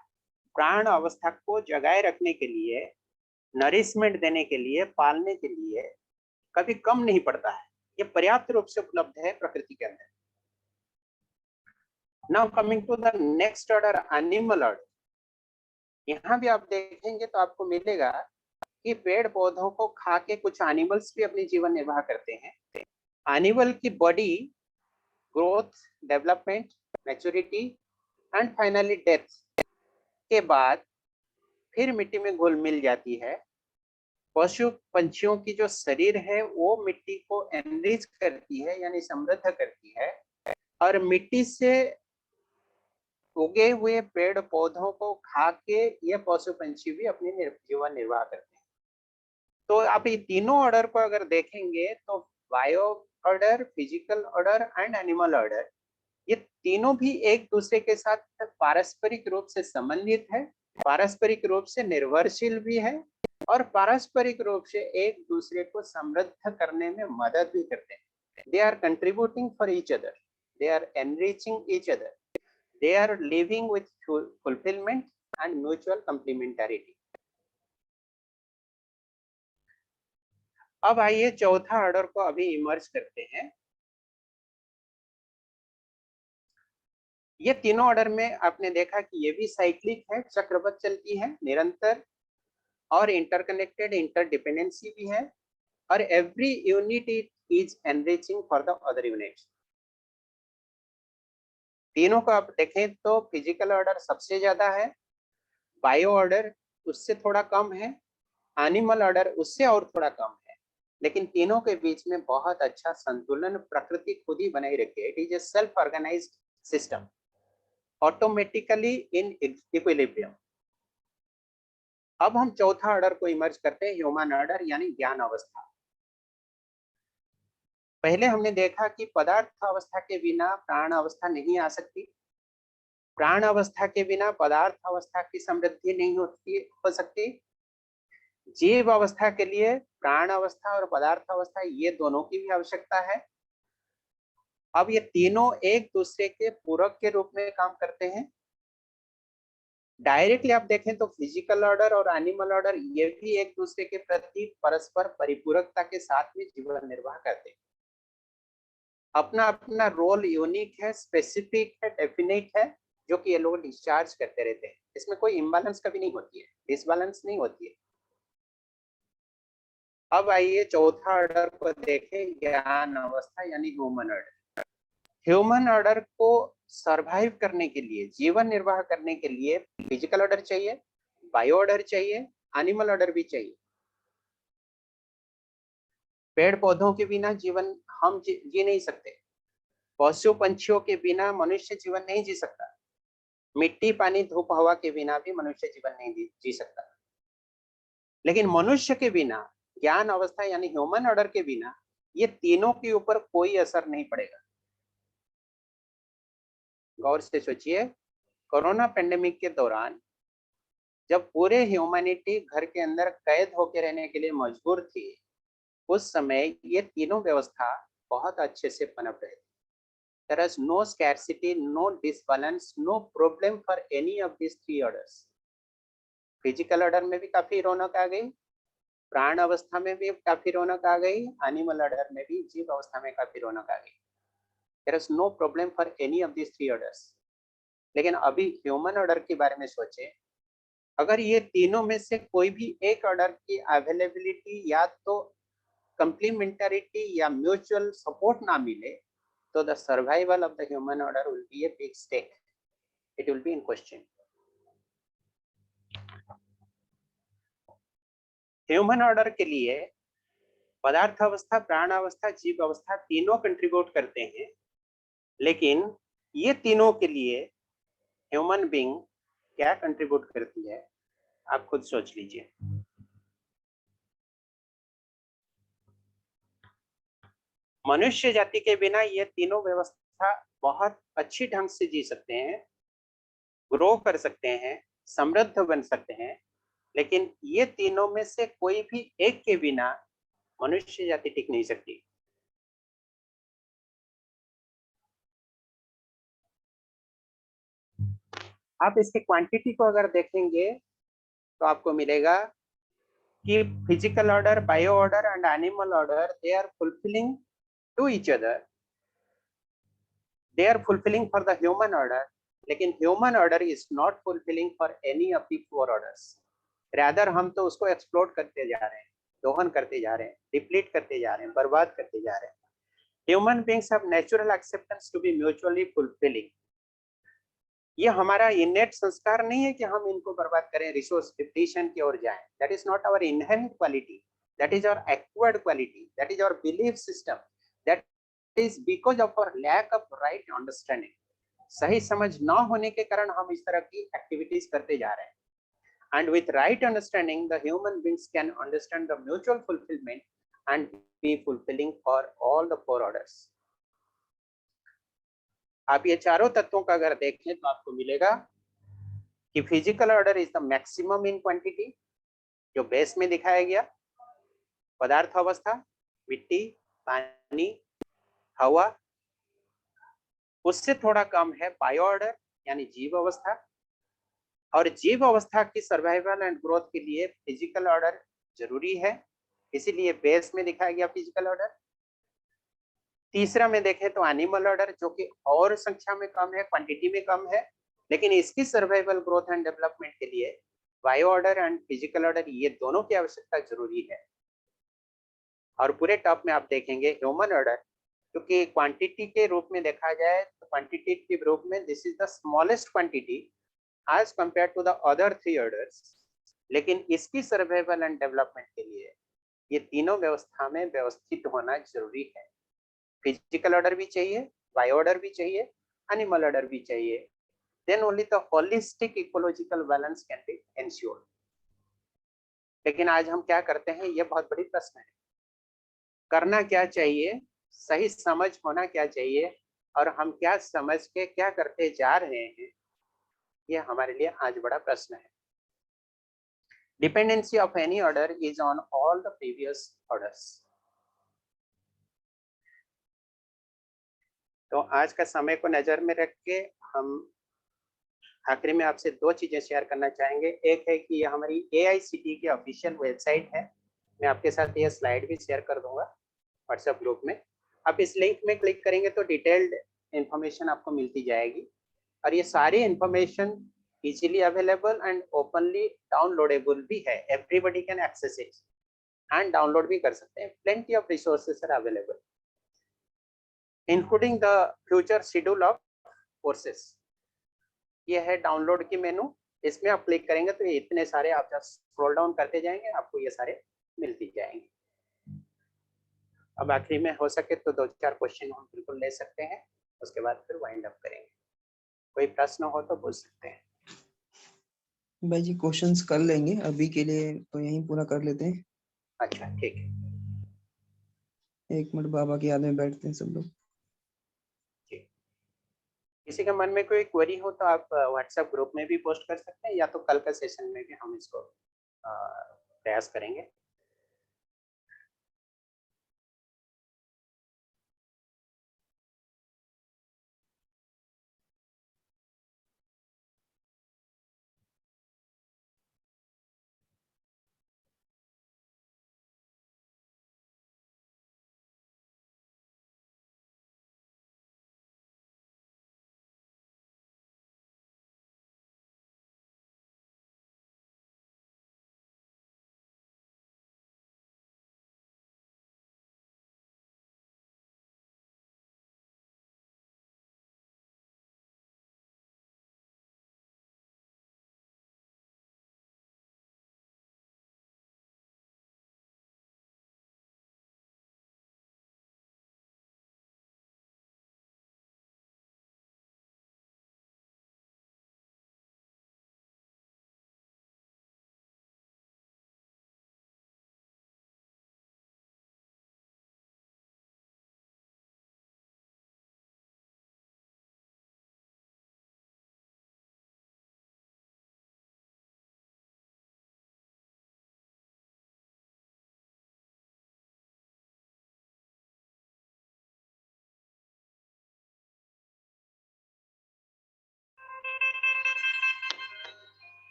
प्राण अवस्था को जगाए रखने के लिए, नरिशमेंट देने के लिए, पालने के लिए कभी कम नहीं पड़ता है। ये पर्याप्त रूप से उपलब्ध है प्रकृति के अंदर। Now coming to the next order, animal order. यहाँ भी आप देखेंगे तो आपको मिलेगा कि पेड़ पौधों को खा के कुछ एनिमल्स भी अपनी जीवन निर्वाह करते हैं। एनिमल की body growth, development, maturity and finally death के बाद फिर मिट्टी में घुल मिल जाती है। पशु पंछियों की जो शरीर है वो मिट्टी को एनरिच करती है यानी समृद्ध करती है, और मिट्टी से उगे हुए पेड़ पौधों को खा के ये पशु पंछी भी अपनी जीवन निर्वाह करते हैं। तो आप ये तीनों ऑर्डर को अगर देखेंगे तो bio order, physical order and animal order, ये तीनों भी एक दूसरे के साथ पारस्परिक रूप से संबंधित है, पारस्परिक रूप से निर्भरशील भी है, और पारस्परिक रूप से एक दूसरे को समृद्ध करने में मदद भी करते हैं। They are contributing for each other, they are enriching each other, they are living with fulfilment and mutual complementarity. अब आइए चौथा ऑर्डर को अभी इमर्ज करते हैं। ये तीनों ऑर्डर में आपने देखा कि ये भी साइक्लिक है, चक्रवत चलती है, निरंतर और इंटरकनेक्टेड, इंटरडिपेंडेंसी भी है, और every unit is enriching for the other unit. तीनों को आप देखें तो फिजिकल ऑर्डर सबसे ज्यादा है, बायो ऑर्डर उससे थोड़ा कम है, एनिमल ऑर्डर उससे और थोड़ा कम है, लेकिन तीनों के बीच में बहुत अच्छा संतुलन प्रकृति खुद ही बनाई रखी है। It is a self organized system, automatically in equilibrium. अब हम चौथा ऑर्डर को इमर्ज करते हैं, ह्यूमन ऑर्डर यानी ज्ञान अवस्था। पहले हमने देखा कि पदार्थ अवस्था के बिना प्राण अवस्था नहीं आ सकती, प्राण अवस्था के बिना पदार्थ अवस्था की समृद्धि नहीं हो सकती। जीव अवस्था के लिए प्राण अवस्था और पदार्थ अवस्था ये दोनों की भी आवश्यकता है। अब ये तीनों एक दूसरे के पूरक के रूप में काम करते हैं। डायरेक्टली आप देखें तो फिजिकल ऑर्डर और एनिमल ऑर्डर ये भी एक दूसरे के प्रति परस्पर परिपूरकता के साथ में जीवन निर्वाह करते हैं। अपना अपना रोल यूनिक है, स्पेसिफिक है, डेफिनेट है, जो कि ये लोग डिस्चार्ज करते रहते हैं। इसमें कोई इम्बैलेंस कभी नहीं होती है, डिसबैलेंस नहीं होती है। अब आइए चौथा ऑर्डर को देखें, ज्ञान अवस्था यानी ह्यूमन ऑर्डर। ह्यूमन ऑर्डर को सरवाइव करने के लिए, जीवन निर्वाह करने के लिए फिजिकल ऑर्डर चाहिए, बायो ऑर्डर चाहिए, एनिमल ऑर्डर भी चाहिए। पेड़ पौधों के बिना जीवन हम जी नहीं सकते, पशु पंछियों के बिना मनुष्य जीवन नहीं जी सकता, मिट्टी पानी धूप हवा के बिना भी मनुष्य जीवन नहीं जी सकता। लेकिन मनुष्य के बिना, ज्ञान अवस्था यानी ह्यूमन ऑर्डर के बिना, ये तीनों के ऊपर कोई असर नहीं पड़ेगा। गौर से सोचिए, कोरोना पेंडेमिक के दौरान जब पूरे ह्यूमैनिटी घर के अंदर कैद होकर रहने के लिए मजबूर थी, उस समय ये तीनों व्यवस्था बहुत अच्छे से पनप रहे थे। There is no scarcity, no disbalance, no problem for any of these three orders. Physical order में भी काफी रौनक आ गई, प्राण अवस्था में भी काफी रौनक आ गई, एनिमल ऑर्डर में भी, जीव अवस्था में काफी रौनक आ गई। There is no problem for any of these three orders. लेकिन अभी ह्यूमन ऑर्डर के बारे में सोचें, अगर ये तीनों में से कोई भी एक ऑर्डर की अवेलेबिलिटी या तो कंप्लीमेंटरिटी या म्यूचुअल सपोर्ट ना मिले, so the survival of the human order will be a big stake. It will be in question. Human order के लिए पदार्थ अवस्था, प्राण अवस्था, जीव अवस्था तीनों कंट्रीब्यूट करते हैं, लेकिन ये तीनों के लिए ह्यूमन बीइंग क्या कंट्रीब्यूट करती है, आप खुद सोच लीजिए। मनुष्य जाति के बिना ये तीनों व्यवस्था बहुत अच्छी ढंग से जी सकते हैं, ग्रो कर सकते हैं, समृद्ध बन सकते हैं, लेकिन ये तीनों में से कोई भी एक के बिना मनुष्य जाति टिक नहीं सकती। आप इसके क्वांटिटी को अगर देखेंगे तो आपको मिलेगा कि physical order, bio order and animal order, they are fulfilling to each other, they are fulfilling for the human order, लेकिन human order is not fulfilling for any of the four orders. Rather हम तो उसको एक्सप्लोर करते जा रहे हैं, दोहन करते जा रहे हैं, डिप्लीट करते जा रहे हैं, बर्बाद करते जा रहे हैं। Human beings have natural acceptance to be mutually fulfilling. ये हमारा इनेट संस्कार नहीं है कि हम इनको बर्बाद करें, रिसोर्स डिप्लीशन की ओर जाएं। That is not our inherent quality, that is our acquired quality, that is our belief system, that is because of our lack of right understanding. सही समझ ना होने के कारण हम इस तरह की एक्टिविटीज करते जा रहे हैं। And with right understanding, the human beings can understand the mutual fulfillment and be fulfilling for all the four orders. आप ये चारों तत्वों का अगर देखें तो आपको मिलेगा कि physical order is the maximum in quantity, जो बेस में दिखाया गया। पदार्थ अवस्था, मिट्टी, पानी, हवा, उससे थोड़ा कम है बायो ऑर्डर यानी जीव अवस्था। और जीव अवस्था की सर्वाइवल एंड ग्रोथ के लिए फिजिकल ऑर्डर जरूरी है, इसीलिए बेस में दिखाया गया फिजिकल ऑर्डर। तीसरा में देखें तो एनिमल ऑर्डर, जो कि और संख्या में कम है, क्वांटिटी में कम है, लेकिन इसकी सर्वाइवल ग्रोथ एंड डेवलपमेंट के लिए bio order and physical order, ये दोनों की आवश्यकता जरूरी है। और पूरे टॉप में आप देखेंगे ह्यूमन ऑर्डर, क्योंकि क्वांटिटी के रूप में देखा जाए तो क्वांटिटेटिव रूप में this is the smallest quantity as compared to the other three orders, लेकिन इसकी सर्वाइवल एंड डेवलपमेंट के लिए ये तीनों व्यवस्था में व्यवस्थित होना जरूरी है। फिजिकल ऑर्डर भी चाहिए, बायो ऑर्डर भी चाहिए, एनिमल ऑर्डर भी चाहिए, then only the holistic ecological balance can be ensured. लेकिन आज हम क्या करते हैं, ये बहुत बड़ी प्रश्न है। करना क्या चाहिए, सही समझ होना क्या चाहिए, और हम क्या समझ के क्या करते जा रहे हैं, ये हमारे लिए आज बड़ा प्रश्न है। Dependency of any order is on all the previous orders. तो आज का समय को नजर में रख के हम आखिरी में आपसे 2 चीजें शेयर करना चाहेंगे। एक है कि ये हमारी AICTE की ऑफिशियल वेबसाइट है। मैं आपके साथ ये स्लाइड भी शेयर कर दूंगा व्हाट्सएप ग्रुप में। आप इस लिंक में क्लिक करेंगे तो डिटेल्ड इंफॉर्मेशन आपको मिलती जाएगी और ये सारी information easily available and openly downloadable भी है। Everybody can access it and download भी कर सकते हैं। Plenty of resources are available including the future schedule of courses. ये है डाउनलोड की मेनू, इसमें आप क्लिक करेंगे तो ये इतने सारे, आप जब स्क्रॉल डाउन करते जाएंगे आपको ये सारे मिलती जाएंगे। अब आखिरी में हो सके तो 2-4 क्वेश्चन हम बिल्कुल ले सकते हैं, उसके बाद फिर वाइंड अप करेंगे। कोई प्रश्न हो तो पूछ सकते हैं। भाई जी क्वेश्चंस कर लेंगे, अभी के लिए तो यहीं पूरा कर लेते हैं। अच्छा ठीक है, 1 मिनट बाबा की याद में बैठते हैं सब लोग। किसी के मन में कोई क्वेरी हो तो आप व्हाट्सएप ग्रुप में भी पोस्ट कर सकते हैं, या तो कल का सेशन में भी हम इसको प्रयास करेंगे।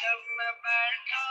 जब मैं बैठा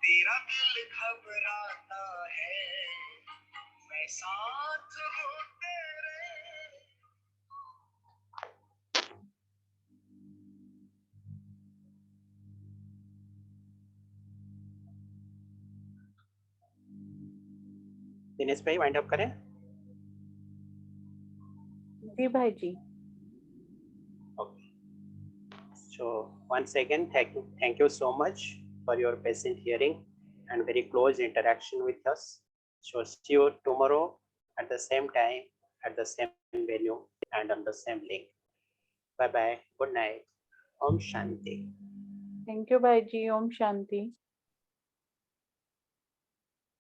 तेरा दिल घबराता है, मैं साथ हूँ तेरे। दिनेश भाई वाइंड अप करें? जी भाई जी। Okay. So once again, thank you so much for your patient hearing and very close interaction with us. So see you tomorrow at the same time, at the same venue and on the same link. Bye bye. Good night. Om Shanti. Thank you भाई जी। ओम शांति।